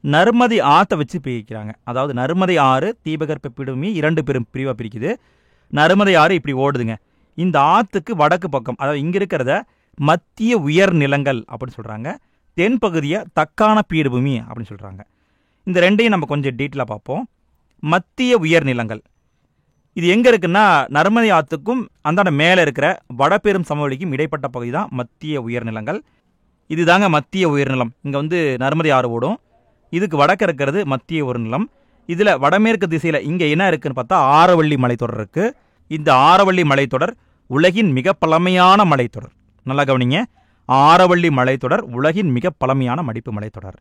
S1: நர்மதை ஆற்றை வச்சு பிரிக்கிறாங்க. அதாவது நர்மதை ஆறு தீபகற்ப பீடபூமி 2 பெரும் பிரிவாக பிரிக்குது. நர்மதை ஆறு இப்படி ஓடுதுங்க. இந்த ஆற்றுக்கு வடக்கு பக்கம், அதாவது இங்கே இருக்கிறத மத்திய உயர் நிலங்கள் அப்படின்னு சொல்கிறாங்க. தென்பகுதியை தக்கான பீடபூமி அப்படின்னு சொல்கிறாங்க. இந்த ரெண்டையும் நம்ம கொஞ்சம் டீட்டெயிலாக பார்ப்போம். மத்திய உயர் நிலங்கள் இது எங்கே இருக்குன்னா, நர்மதை ஆற்றுக்கும் அந்தாண்ட மேலே இருக்கிற வடபெரும் சமவெளிக்கும் இடைப்பட்ட பகுதி தான் மத்திய உயர்நிலங்கள். இது தாங்க மத்திய உயர்நிலம். இங்கே வந்து நர்மதை ஆறு ஓடும். இதுக்கு வடக்கு இருக்கிறது மத்திய உயர்நிலம். இதில் வடமேற்கு திசையில் இங்கே என்ன இருக்குன்னு பார்த்தா ஆரவள்ளி மலைத்தொடர் இருக்குது. இந்த ஆரவள்ளி மலைத்தொடர் உலகின் மிக பழமையான மலைத்தொடர். நல்லா கவனிங்க, ஆரவள்ளி மலைத்தொடர் உலகின் மிக பழமையான மடிப்பு மலைத்தொடர்.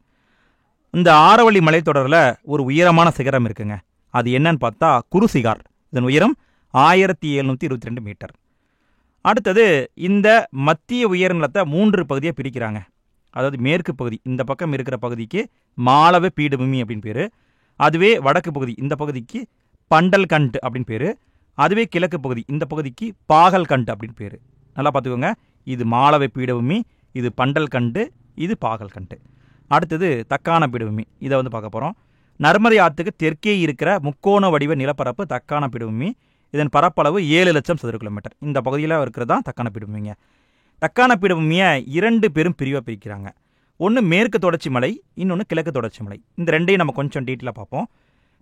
S1: இந்த ஆரவள்ளி மலைத்தொடரில் ஒரு உயரமான சிகரம் இருக்குங்க. அது என்னன்னு பார்த்தா குருசிகார். இதன் உயரம் 1722 மீட்டர். அடுத்தது இந்த மத்திய உயர்நிலத்தை 3 பகுதியாக பிரிக்கிறாங்க. அதாவது மேற்கு பகுதி இந்த பக்கம் இருக்கிற பகுதிக்கு மாலவ பீடபூமி அப்படின்னு பேர். அதுவே வடக்கு பகுதி இந்த பகுதிக்கு பண்டல்கண்ட் அப்படின்னு பேர். அதுவே கிழக்கு பகுதி இந்த பகுதிக்கு பாகல்கண்ட் அப்படின்னு பேர். நல்லா பார்த்துக்கோங்க, இது மாலவ பீடபூமி, இது பண்டல்கண்டு, இது பாகல்கண்டு. அடுத்தது தக்கான பீடபூமி, இதை வந்து பார்க்க போகிறோம். நர்மதை ஆற்றுக்கு தெற்கே இருக்கிற முக்கோண வடிவ நிலப்பரப்பு தக்கான பீடபூமி. இதன் பரப்பளவு 7 லட்சம் சதுர கிலோமீட்டர். இந்த பகுதியில் இருக்கிறது தான் தக்கான பீடபூமிங்க. தக்கான பீடபூமியை 2 பெரும் பிரிவாக பிரிக்கிறாங்க. ஒன்று மேற்கு தொடர்ச்சி மலை, இன்னொன்று கிழக்கு தொடர்ச்சி மலை. இந்த ரெண்டையும் நம்ம கொஞ்சம் டீட்டெயிலாக பார்ப்போம்.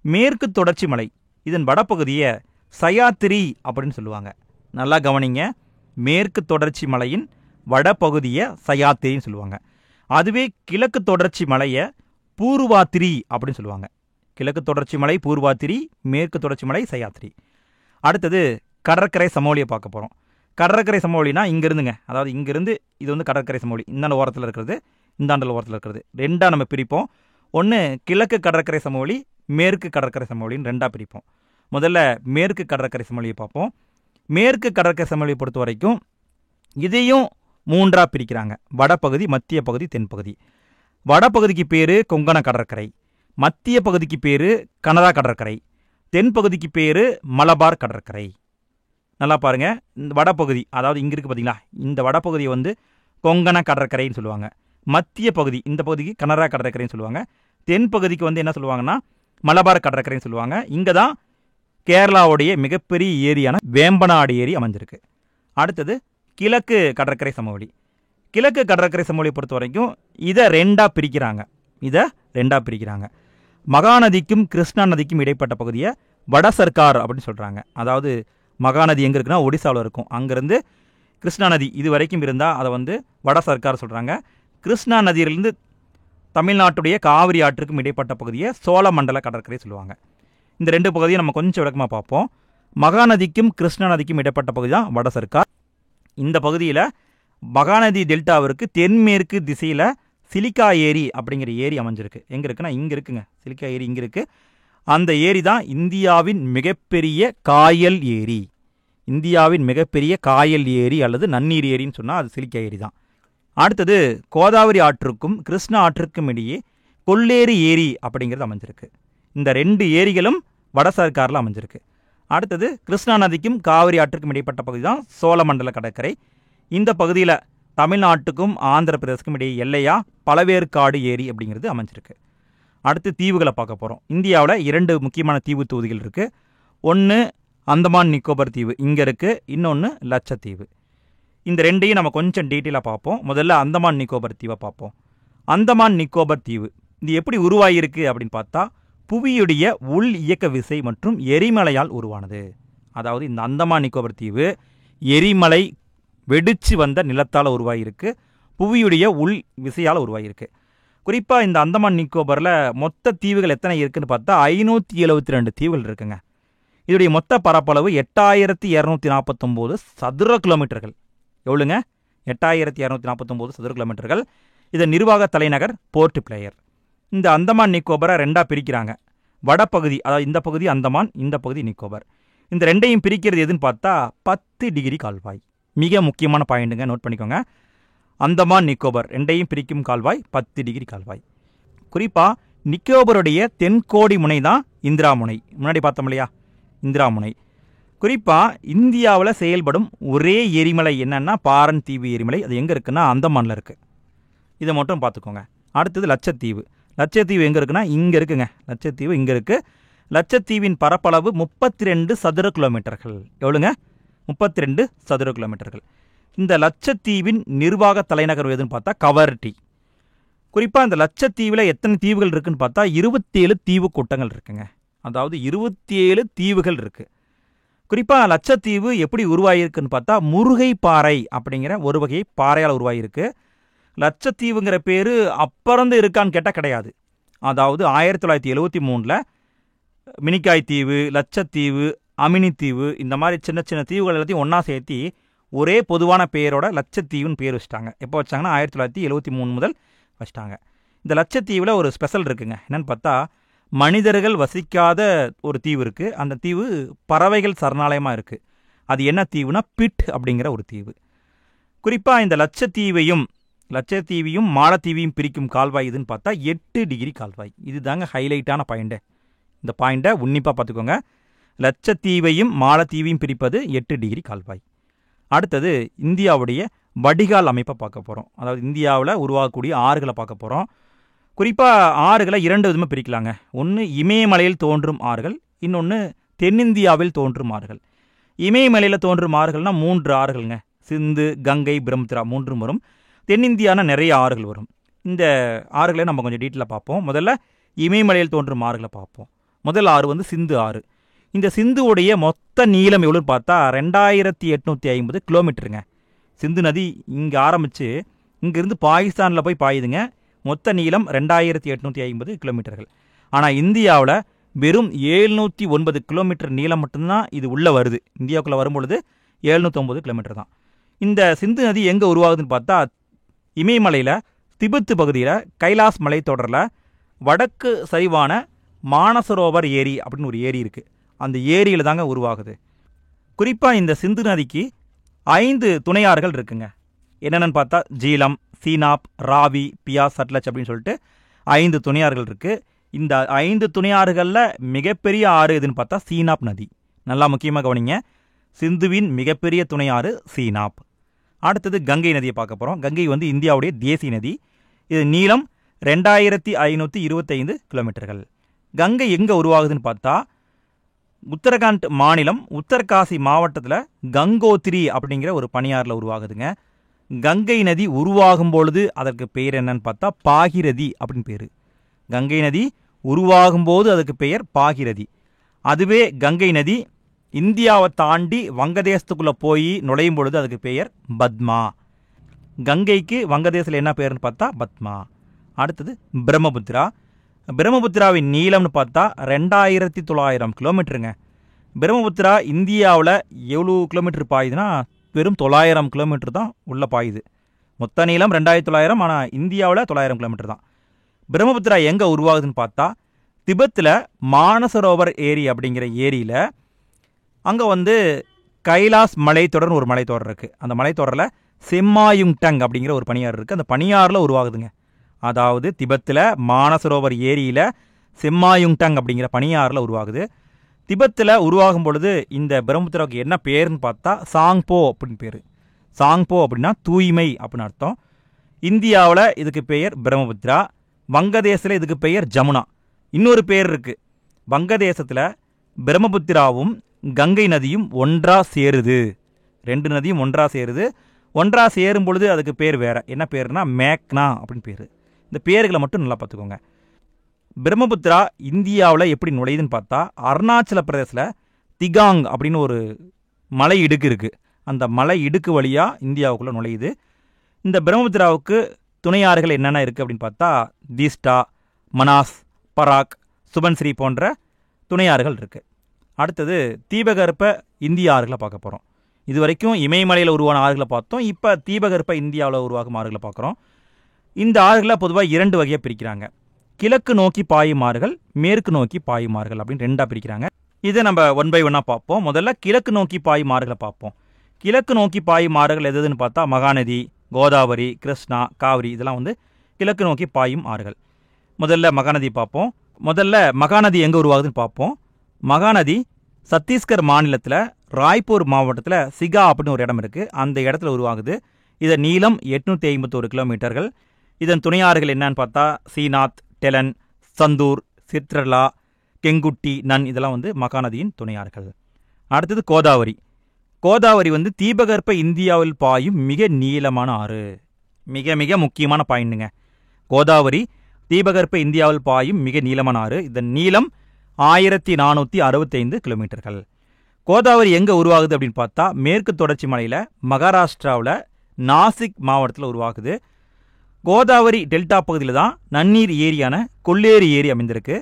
S1: மேற்கு தொடர்ச்சி மலை இதன் வடப்பகுதியை சயாத்திரி அப்படின்னு சொல்லுவாங்க. நல்லா கவனிங்க, மேற்கு தொடர்ச்சி மலையின் வடப்பகுதியை சயாத்திரின்னு சொல்லுவாங்க. அதுவே கிழக்கு தொடர்ச்சி மலையை பூர்வாத்திரி அப்படின்னு சொல்லுவாங்க. கிழக்கு தொடர்ச்சி மலை பூர்வாத்திரி, மேற்கு தொடர்ச்சி மலை சயாத்திரி. அடுத்தது கடற்கரை சமவெளியை பார்க்க போகிறோம். கடற்கரை சமவெளினா இங்கேருந்துங்க, அதாவது இங்கேருந்து இது வந்து கடற்கரை சமவெளி. இந்தாண்ட ஓரத்தில் இருக்கிறது, இந்தாண்டல் ஓரத்தில் இருக்கிறது. ரெண்டாக நம்ம பிரிப்போம். ஒன்று கிழக்கு கடற்கரை சமவெளி, மேற்கு கடற்கரை சமவெளின்னு ரெண்டாக பிரிப்போம். முதல்ல மேற்கு கடற்கரை சமவெளியை பார்ப்போம். மேற்கு கடற்கரை சமவெளியை பொறுத்த வரைக்கும் இதையும் 3ஆக பிரிக்கிறாங்க. வடப்பகுதி, மத்திய பகுதி, தென்பகுதி. வடப்பகுதிக்கு பேர் கொங்கண கடற்கரை, மத்திய பகுதிக்கு பேர் கனரா கடற்கரை, தென்பகுதிக்கு பேர் மலபார் கடற்கரை. நல்லா பாருங்கள், இந்த வடப்பகுதி அதாவது இங்கே இருக்குது பார்த்தீங்களா, இந்த வடப்பகுதியை வந்து கொங்கண கடற்கரைன்னு சொல்லுவாங்க. மத்திய பகுதி இந்த பகுதிக்கு கனரா கடற்கரைன்னு சொல்லுவாங்க. தென்பகுதிக்கு வந்து என்ன சொல்லுவாங்கன்னா மலபார் கடற்கரைன்னு சொல்லுவாங்க. இங்கே தான் கேரளாவுடைய மிகப்பெரிய ஏரியான வேம்பநாடு ஏரி அமைஞ்சிருக்கு. அடுத்தது கிழக்கு கடற்கரை சமவெளி. கிழக்கு கடற்கரை சமவெளியை பொறுத்த வரைக்கும் இதை 2ஆக பிரிக்கிறாங்க. மகாநதிக்கும் கிருஷ்ணா நதிக்கும் இடைப்பட்ட பகுதியை வட சர்க்கார் அப்படின்னு சொல்கிறாங்க. அதாவது மகாநதி எங்கே இருக்குன்னா ஒடிசாவில் இருக்கும். அங்கேருந்து கிருஷ்ணா நதி இது வரைக்கும் இருந்தால் அதை வந்து வட சர்க்கார் சொல்கிறாங்க. கிருஷ்ணா நதியிலிருந்து தமிழ்நாட்டுடைய காவிரி ஆற்றுக்கும் இடைப்பட்ட பகுதியை சோழமண்டல கடற்கரை சொல்லுவாங்க. இந்த 2 பகுதியை நம்ம கொஞ்சம் விளக்கமாக பார்ப்போம். மகாநதிக்கும் கிருஷ்ணா நதிக்கும் இடைப்பட்ட பகுதி தான் வட சர்க்கார். இந்த பகுதியில் மகாநதி டெல்டாவிற்கு தென்மேற்கு திசையில் சிலிக்கா ஏரி அப்படிங்கிற ஏரி அமைஞ்சிருக்கு. எங்கே இருக்குன்னா இங்கே இருக்குங்க, சிலிக்கா ஏரி இங்கே இருக்குது. அந்த ஏரி தான் இந்தியாவின் மிகப்பெரிய காயல் ஏரி. இந்தியாவின் மிகப்பெரிய காயல் ஏரி அல்லது நன்னீர் ஏரின்னு சொன்னால் அது சிலிக்கா ஏரி தான். அடுத்தது கோதாவரி ஆற்றுக்கும் கிருஷ்ணா ஆற்றுக்கும் இடையே கொள்ளேரி ஏரி அப்படிங்கிறது அமைஞ்சிருக்கு. இந்த 2 ஏரிகளும் வட சர்க்காரில் அமைஞ்சிருக்கு. அடுத்தது கிருஷ்ணா நதிக்கும் காவிரி ஆற்றுக்கும் இடைப்பட்ட பகுதி தான் சோழமண்டல கடற்கரை. இந்த பகுதியில் தமிழ்நாட்டுக்கும் ஆந்திர பிரதேசக்கும் இடையே எல்லையாக பழவேற்காடு ஏரி அப்படிங்கிறது அமைஞ்சிருக்கு. அடுத்து தீவுகளை பார்க்க போகிறோம். இந்தியாவில் 2 முக்கியமான தீவு தொகுதிகள் இருக்குது. ஒன்று அந்தமான் நிக்கோபர் தீவு இங்கே இருக்குது, இன்னொன்று லட்சத்தீவு. இந்த 2ஐயும் நம்ம கொஞ்சம் டீட்டெயிலாக பார்ப்போம். முதல்ல அந்தமான் நிக்கோபர் தீவை பார்ப்போம். அந்தமான் நிக்கோபர் தீவு இது எப்படி உருவாகியிருக்கு அப்படின்னு பார்த்தா புவியுடைய உள் இயக்க விசை மற்றும் எரிமலையால் உருவானது. அதாவது இந்த அந்தமான் நிக்கோபர் தீவு எரிமலை வெடிச்சு வந்த நிலத்தால் உருவாகியிருக்கு, புவியுடைய உள் விசையால் உருவாகியிருக்கு. குறிப்பாக இந்த அந்தமான் நிக்கோபரில் மொத்த தீவுகள் எத்தனை இருக்குன்னு பார்த்தா 572 தீவுகள் இருக்குங்க. இதோடைய மொத்த பரப்பளவு 8249 சதுர கிலோமீட்டர்கள். எவ்வளோங்க? 8249 சதுர கிலோமீட்டர்கள். இதன் நிர்வாக தலைநகர் போர்ட் பிளேயர். இந்த அந்தமான் நிக்கோபரை ரெண்டாக பிரிக்கிறாங்க. வடப்பகுதி, அதாவது இந்த பகுதி அந்தமான், இந்த பகுதி நிக்கோபர். இந்த ரெண்டையும் பிரிக்கிறது எதுன்னு பார்த்தா 10 டிகிரி கால்வாய். மிக முக்கியமான பாயிண்ட்டுங்க, நோட் பண்ணிக்கோங்க. அந்தமான் நிக்கோபர் ரெண்டையும் பிரிக்கும் கால்வாய் 10 டிகிரி கால்வாய். குறிப்பாக நிக்கோபருடைய தென்கோடி முனை தான் இந்திரா முனை. முன்னாடி பார்த்தோம் இல்லையா, இந்திரா முனை. குறிப்பாக இந்தியாவில் செயல்படும் ஒரே எரிமலை என்னன்னா பாரன் தீவு எரிமலை. அது எங்கே இருக்குன்னா அந்தமானில் இருக்குது. இதை மட்டும் பார்த்துக்கோங்க. அடுத்தது லட்சத்தீவு. லட்சத்தீவு எங்கே இருக்குன்னா இங்கே இருக்குங்க. லட்சத்தீவு இங்கே இருக்குது. லட்சத்தீவின் பரப்பளவு 32 சதுர கிலோமீட்டர்கள். எவ்வளோங்க? 32 சதுர கிலோமீட்டர்கள். இந்த லட்சத்தீவின் நிர்வாக தலைநகர் எதுன்னு பார்த்தா கவரட்டி. குறிப்பாக இந்த லட்சத்தீவில் எத்தனை தீவுகள் இருக்குன்னு பார்த்தா 27 தீவு கூட்டங்கள் இருக்குங்க. அதாவது 27 தீவுகள் இருக்குது. குறிப்பாக லட்சத்தீவு எப்படி உருவாகிருக்குன்னு பார்த்தா முருகை பாறை அப்படிங்கிற ஒரு வகை பாறையால் உருவாகிருக்கு. லட்சத்தீவுங்கிற பேர் அப்பறந்து இருக்கான்னு கேட்டால் கிடையாது. அதாவது 1973 மினிக்காய் தீவு, லட்சத்தீவு, அமினித்தீவு, இந்த மாதிரி சின்ன சின்ன தீவுகள் எல்லாத்தையும் ஒன்றா சேர்த்தி ஒரே பொதுவான பெயரோட லட்சத்தீவுன்னு பேர் வச்சிட்டாங்க. எப்போ வச்சாங்கன்னா 1973 முதல் வச்சிட்டாங்க. இந்த லட்சத்தீவில் ஒரு ஸ்பெஷல் இருக்குங்க. என்னென்னு பார்த்தா மனிதர்கள் வசிக்காத ஒரு தீவு இருக்குது. அந்த தீவு பறவைகள் சரணாலயமாக இருக்குது. அது என்ன தீவுனா பிட் அப்படிங்கிற ஒரு தீவு. குறிப்பாக இந்த லட்சத்தீவையும் மாலத்தீவையும் பிரிக்கும் கால்வாய் இதுன்னு பார்த்தா 8 டிகிரி கால்வாய். இது தாங்க ஹைலைட்டான பாயிண்ட்டு. இந்த பாயிண்ட்டை உன்னிப்பாக பார்த்துக்கோங்க. லட்சத்தீவையும் மாலத்தீவையும் பிரிப்பது 8 டிகிரி கால்வாய். அடுத்தது இந்தியாவுடைய வடிகால் அமைப்பை பார்க்க போகிறோம். அதாவது இந்தியாவில் உருவாகக்கூடிய ஆறுகளை பார்க்க போகிறோம். குறிப்பாக ஆறுகளை 2 விதமாக பிரிக்கலாங்க. ஒன்று இமயமலையில் தோன்றும் ஆறுகள், இன்னொன்று தென்னிந்தியாவில் தோன்றும் ஆறுகள். இமயமலையில் தோன்றும் ஆறுகள்னால் 3 ஆறுகள்ங்க. சிந்து, கங்கை, பிரம்மபுத்திரா 3 வரும். தென்னிந்தியான நிறைய ஆறுகள் வரும். இந்த ஆறுகளை நம்ம கொஞ்சம் டீட்டெயிலாக பார்ப்போம். முதல்ல இமயமலையில் தோன்றும் ஆறுகளை பார்ப்போம். முதல் ஆறு வந்து சிந்து ஆறு. இந்த சிந்துவுடைய மொத்த நீளம் எவ்வளோன்னு பார்த்தா 2850 கிலோமீட்டருங்க. சிந்து நதி இங்கே ஆரம்பித்து இங்கேருந்து பாகிஸ்தானில் போய் பாயுதுங்க. மொத்த நீளம் 2850 கிலோமீட்டர்கள். ஆனால் இந்தியாவில் வெறும் 709 கிலோமீட்டர் நீளம் மட்டும்தான் இது உள்ளே வருது. இந்தியாவுக்குள்ளே வரும்பொழுது 709 கிலோமீட்டர் தான். இந்த சிந்து நதி எங்கே உருவாகுதுன்னு பார்த்தா இமயமலையில் திபெத்து பகுதியில் கைலாஸ் மலைத்தொடரில் வடக்கு சரிவான மானசரோவர் ஏரி அப்படின்னு ஒரு ஏரி இருக்குது. அந்த ஏரியில் தாங்க உருவாகுது. குறிப்பாக இந்த சிந்து நதிக்கு 5 துணையாறுகள் இருக்குங்க. என்னென்னு பார்த்தா ஜீலம், சீனாப், ராவி, பியாஸ், சட்லஜ் அப்படின்னு சொல்லிட்டு 5 துணையாறுகள் இருக்குது. இந்த 5 துணையாறுகளில் மிகப்பெரிய ஆறு எதுன்னு பார்த்தா சீனாப் நதி. நல்லா முக்கியமாக கவனிங்க. சிந்துவின் மிகப்பெரிய துணையாறு சீனாப். அடுத்தது கங்கை நதியை பார்க்க போகிறோம். கங்கை வந்து இந்தியாவுடைய தேசிய நதி. இது நீளம் 2525 கிலோமீட்டர்கள். கங்கை எங்கே உருவாகுதுன்னு பார்த்தா உத்தரகாண்ட் மாநிலம் உத்தரகாசி மாவட்டத்தில் கங்கோத்திரி அப்படிங்கிற ஒரு பனியாறில் உருவாகுதுங்க. கங்கை நதி உருவாகும் பொழுது அதற்கு பெயர் என்னன்னு பார்த்தா பாகிரதி அப்படின்னு பேர். கங்கை நதி உருவாகும் போது அதுக்கு பெயர் பாகிரதி. அதுவே கங்கை நதி இந்தியாவை தாண்டி வங்கதேசத்துக்குள்ளே போய் நுழையும் பொழுது அதுக்கு பெயர் பத்மா. கங்கைக்கு வங்கதேசத்தில் என்ன பேருன்னு பார்த்தா பத்மா. அடுத்தது பிரம்மபுத்திரா. பிரம்மபுத்திராவின் நீளம்னு பார்த்தா 2900 கிலோமீட்டருங்க. பிரம்மபுத்திரா இந்தியாவில் எவ்வளோ கிலோமீட்டர் பாயுதுன்னா வெறும் 900 கிலோமீட்டர் தான் உள்ளே பாயுது. மொத்த நீளம் 2900, ஆனால் இந்தியாவில் 900 கிலோமீட்டர் தான். பிரம்மபுத்திரா எங்கே உருவாகுதுன்னு பார்த்தா திபெத்தில் மானசரோவர் ஏரி அப்படிங்கிற ஏரியில் அங்கே வந்து கைலாஸ் மலைத்தொடர்னு ஒரு மலைத்தொடர் இருக்குது. அந்த மலைத்தொடரில் செம்மாயுங்டங் அப்படிங்கிற ஒரு பனியாறு இருக்குது. அந்த பனியாறில் உருவாகுதுங்க. அதாவது திபெத்தில் மானசரோவர் ஏரியில் செம்மாயுங்டங் அப்படிங்கிற பனியாறில் உருவாகுது. திபெத்தில் உருவாகும் பொழுது இந்த பிரம்மபுத்திராவுக்கு என்ன பேருன்னு பார்த்தா சாங்போ அப்படின்னு பேர். சாங்போ அப்படின்னா தூய்மை அப்படின்னு அர்த்தம். இந்தியாவில் இதுக்கு பெயர் பிரம்மபுத்திரா. வங்கதேசத்தில் இதுக்கு பெயர் ஜமுனா. இன்னொரு பேர் இருக்குது. வங்கதேசத்தில் பிரம்மபுத்திராவும் கங்கை நதியும் ஒன்றா சேருது. 2 நதியும் ஒன்றா சேருது. ஒன்றா சேரும் பொழுது அதுக்கு பேர் வேறு. என்ன பேருனா மேக்னா அப்படின்னு பேர். இந்த பேர்களை மட்டும் நல்லா பார்த்துக்கோங்க. பிரம்மபுத்திரா இந்தியாவில் எப்படி நுழையுதுன்னு பார்த்தா அருணாச்சல பிரதேசில் திகாங் அப்படின்னு ஒரு மலை இடுக்கு இருக்குது. அந்த மலை இடுக்கு வழியாக இந்தியாவுக்குள்ளே நுழையுது. இந்த பிரம்மபுத்திராவுக்கு துணையாறுகள் என்னென்ன இருக்குது அப்படின்னு பார்த்தா தீஸ்டா, மனாஸ், பராக், சுபன்ஸ்ரீ போன்ற துணையாறுகள் இருக்குது. அடுத்தது தீபகற்ப இந்திய ஆறுகளை பார்க்க போகிறோம். இது வரைக்கும் இமயமலையில் உருவான ஆறுகளை பார்த்தோம். இப்போ தீபகற்ப இந்தியாவில் உருவாகும் ஆறுகளை பார்க்குறோம். இந்த ஆறுகளை பொதுவாக 2 வகையாக பிரிக்கிறாங்க. கிழக்கு நோக்கி பாயும் ஆறுகள், மேற்கு நோக்கி பாயும் ஆறுகள் அப்படின்னு 2ஆக பிரிக்கிறாங்க. இதை நம்ம 1 by 1 பார்ப்போம். முதல்ல கிழக்கு நோக்கி பாயும் ஆறுகளை பார்ப்போம். கிழக்கு நோக்கி பாயும் ஆறுகள் எதுன்னு பார்த்தா மகாநதி, கோதாவரி, கிருஷ்ணா, காவிரி இதெல்லாம் கிழக்கு நோக்கி பாயும் ஆறுகள். முதல்ல மகாநதி பார்ப்போம். முதல்ல மகாநதி எங்கே உருவாகுதுன்னு பார்ப்போம். மகாநதி சத்தீஸ்கர் மாநிலத்தில் ராய்ப்பூர் மாவட்டத்தில் சிகா அப்படின்னு ஒரு இடம் இருக்குது. அந்த இடத்துல உருவாகுது. இதன் நீளம் 851 கிலோமீட்டர்கள். இதன் துணையாறுகள் என்னன்னு பார்த்தா சீனாத், டெலன், சந்தூர், சித்ரலா, கெங்குட்டி, நன் இதெல்லாம் மகாநதியின் துணையாறுகள். அடுத்தது கோதாவரி. கோதாவரி தீபகற்ப இந்தியாவில் பாயும் மிக நீளமான ஆறு. மிக மிக முக்கியமான பாயிண்ட்டுங்க. கோதாவரி தீபகற்ப இந்தியாவில் பாயும் மிக நீளமான ஆறு. இதன் நீளம் 1465 கிலோமீட்டர்கள். கோதாவரி எங்கே உருவாகுது அப்படின்னு பார்த்தா மேற்கு தொடர்ச்சி மலையில் மகாராஷ்டிராவில் நாசிக் மாவட்டத்தில் உருவாகுது. கோதாவரி டெல்டா பகுதியில் தான் நன்னீர் ஏரியான கொள்ளேரி ஏரி அமைந்திருக்கு.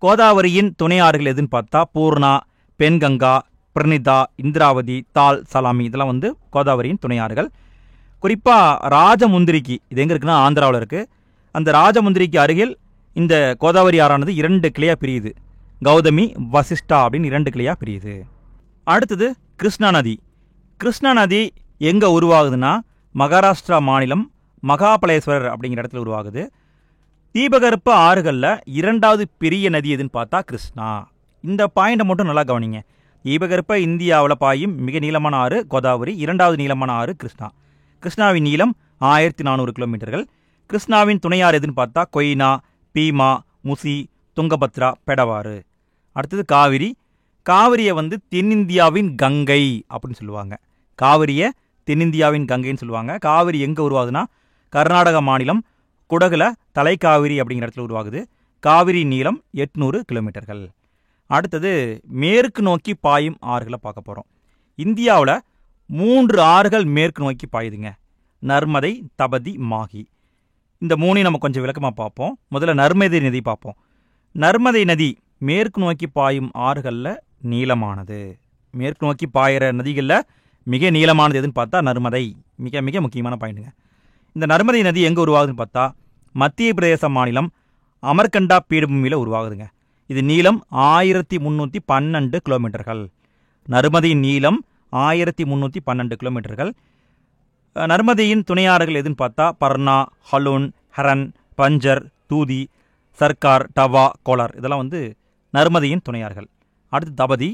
S1: கோதாவரியின் துணையாறுகள் எதுன்னு பார்த்தா பூர்ணா, பென்கங்கா, பிரணிதா, இந்திராவதி, தால், சலாமி இதெல்லாம் கோதாவரியின் துணையாறுகள். குறிப்பாக ராஜமுந்திரிக்கு இது எங்கே இருக்குன்னா ஆந்திராவில் இருக்குது. அந்த ராஜமுந்திரிக்கு அருகில் இந்த கோதாவரி ஆறானது 2 கிளையாக பிரியுது. கௌதமி, வசிஷ்டா அப்படின்னு 2 கிளையாக பிரியுது. அடுத்தது கிருஷ்ணா நதி. கிருஷ்ணா நதி எங்கே உருவாகுதுன்னா மகாராஷ்டிரா மாநிலம் மகாபலேஸ்வரர் அப்படிங்கிற இடத்துல உருவாகுது. தீபகற்ப ஆறுகளில் 2வது பெரிய நதி எதுன்னு பார்த்தா கிருஷ்ணா. இந்த பாயிண்டை மட்டும் நல்லா கவனிங்க. தீபகற்ப இந்தியாவில் பாயும் மிக நீளமான ஆறு கோதாவரி, 2வது நீளமான ஆறு கிருஷ்ணா. கிருஷ்ணாவின் நீளம் 1400 கிலோமீட்டர்கள். கிருஷ்ணாவின் துணையாறு எதுன்னு பார்த்தா கொய்னா, பீமா, முசி, துங்கபத்ரா, பெடவாறு. அடுத்தது காவிரி. காவிரியை தென்னிந்தியாவின் கங்கை அப்படின்னு சொல்லுவாங்க. காவிரியை தென்னிந்தியாவின் கங்கைன்னு சொல்லுவாங்க. காவிரி எங்கே உருவாகுதுன்னா கர்நாடக மாநிலம் குடகுல தலைக்காவிரி அப்படிங்கிற இடத்துல உருவாகுது. காவிரி நீளம் 800 கிலோமீட்டர்கள். அடுத்தது மேற்கு நோக்கி பாயும் ஆறுகளை பார்க்க போகிறோம். இந்தியாவில் 3 ஆறுகள் மேற்கு நோக்கி பாயுதுங்க. நர்மதை, தபதி, மாகி. இந்த 3ஐயும் நம்ம கொஞ்சம் விளக்கமாக பார்ப்போம். முதல்ல நர்மதை நதி பார்ப்போம். நர்மதை நதி மேற்கு நோக்கி பாயும் ஆறுகளில் நீளமானது. மேற்கு நோக்கி பாயிற நதிகளில் மிக நீளமானது எதுன்னு பார்த்தா நர்மதை. மிக மிக முக்கியமான பாயிண்ட்டுங்க. இந்த நர்மதை நதி எங்கே உருவாகுதுன்னு பார்த்தா மத்திய பிரதேச மாநிலம் அமர்கண்டா பீடபூமியில் உருவாகுதுங்க. இது நீளம் 1312 கிலோமீட்டர்கள். நர்மதையின் நீளம் 1312 கிலோமீட்டர்கள். நர்மதையின் துணையாறுகள் எதுன்னு பார்த்தா பர்னா, ஹலுன், ஹரன், பஞ்சர், தூதி, சர்க்கார், டவா, கோலார் இதெல்லாம் நர்மதையின் துணையாறுகள். அடுத்து தபதி.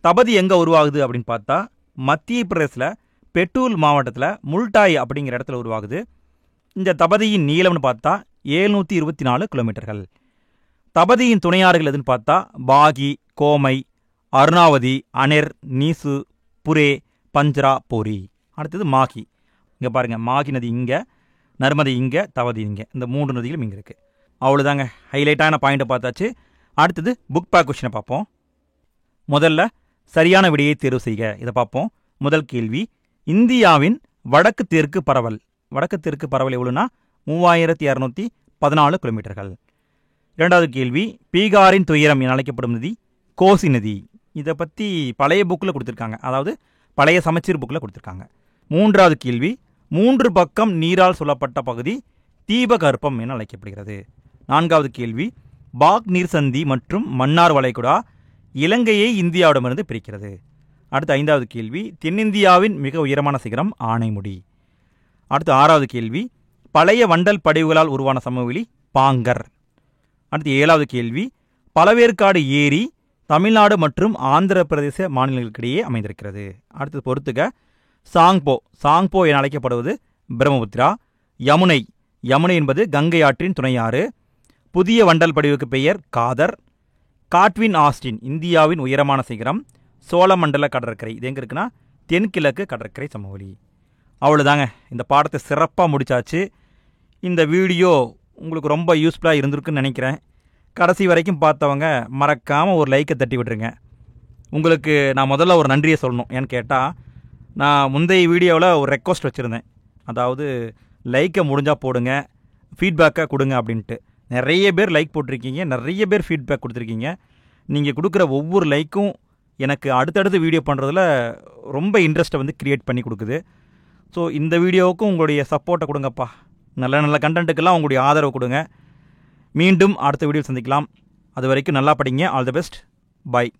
S1: தபதி எங்கே உருவாகுது அப்படின்னு பார்த்தா மத்திய பிரதேசில் பெட்டூல் மாவட்டத்தில் முல்டாய் அப்படிங்கிற இடத்துல உருவாகுது. இந்த தபதியின் நீளம்னு பார்த்தா 724 கிலோமீட்டர்கள். தபதியின் துணையாறுகள் எதுன்னு பார்த்தா பாகி, கோமை, அருணாவதி, அனெர், நீசு, புரே, பஞ்சரா, போரி. அடுத்தது மாகி. இங்கே பாருங்கள், மாகி நதி இங்கே, நர்மதை இங்கே, தபதி இங்கே. இந்த 3 நதிகளும் இங்கே இருக்குது. அவ்வளோதாங்க, ஹைலைட்டான பாயிண்ட்டை பார்த்தாச்சு. அடுத்தது புக் பேக் கொஷினை பார்ப்போம். முதல்ல சரியான விடையை தேர்வு செய்க. இதை பார்ப்போம். முதல் கேள்வி, இந்தியாவின் வடக்கு தெற்கு பரவல். வடக்கு தெற்கு பரவல் எவ்வளோன்னா 3214 கிலோமீட்டர்கள். இரண்டாவது கேள்வி, பீகாரின் துயரம் என அழைக்கப்படும் நதி கோசி நதி. இதை பற்றி பழைய புக்கில் கொடுத்துருக்காங்க, அதாவது பழைய சமச்சீர் புக்கில் கொடுத்துருக்காங்க. மூன்றாவது கேள்வி, 3 பக்கம் நீரால் சொல்லப்பட்ட பகுதி தீபகற்பம் என அழைக்கப்படுகிறது. நான்காவது கேள்வி, பாக் நீர்சந்தி மற்றும் மன்னார் வளைகுடா இலங்கையை இந்தியாவிடமிருந்து பிரிக்கிறது. அடுத்து 5வது கேள்வி, தென்னிந்தியாவின் மிக உயரமான சிகரம் ஆனைமுடி. அடுத்து 6வது கேள்வி, பழைய வண்டல் படிவுகளால் உருவான சமவெளி பாங்கர். அடுத்து 7வது கேள்வி, பழவேற்காடு ஏரி தமிழ்நாடு மற்றும் ஆந்திர பிரதேச மாநிலங்களுக்கிடையே அமைந்திருக்கிறது. அடுத்து பொறுத்துக, சாங்போ. சாங்போ என அழைக்கப்படுவது பிரம்மபுத்திரா. யமுனை. யமுனை என்பது கங்கை ஆற்றின் துணையாறு. புதிய வண்டல் படிவுக்கு பெயர் காதர். காட்வின் ஆஸ்டின் இந்தியாவின் உயரமான சிகரம் சோழமண்டல கடற்கரை. இது எங்கே இருக்குன்னா தென்கிழக்கு கடற்கரை சமவெளி. அவ்வளோதாங்க, இந்த பாடத்தை சிறப்பாக முடிச்சாச்சு. இந்த வீடியோ உங்களுக்கு ரொம்ப யூஸ்ஃபுல்லாக இருந்திருக்குன்னு நினைக்கிறேன். கடைசி வரைக்கும் பார்த்தவங்க மறக்காமல் ஒரு லைக்கை தட்டி விட்டுருங்க. உங்களுக்கு நான் முதல்ல ஒரு நன்றியை சொல்லணும். ஏன்னு கேட்டால், நான் முந்தைய வீடியோவில் ஒரு ரெக்வஸ்ட் வச்சுருந்தேன், அதாவது லைக்கை முடிஞ்சால் போடுங்க, ஃபீட்பேக்கை கொடுங்க அப்படின்ட்டு. நிறைய பேர் லைக் போட்டிருக்கீங்க, நிறைய பேர் ஃபீட்பேக் கொடுத்துருக்கீங்க. நீங்கள் கொடுக்குற ஒவ்வொரு லைக்கும் எனக்கு அடுத்தடுத்து வீடியோ பண்ணுறதுல ரொம்ப இன்ட்ரெஸ்ட்டை வந்து க்ரியேட் பண்ணி கொடுக்குது. ஸோ இந்த வீடியோவுக்கும் உங்களுடைய சப்போர்ட்டை கொடுங்கப்பா. நல்ல நல்ல கண்டென்ட்டுக்கெல்லாம் உங்களுடைய ஆதரவு கொடுங்க. மீண்டும் அடுத்த வீடியோ சந்திக்கலாம். அது வரைக்கும் நல்லா படிங்க. All the best. பை.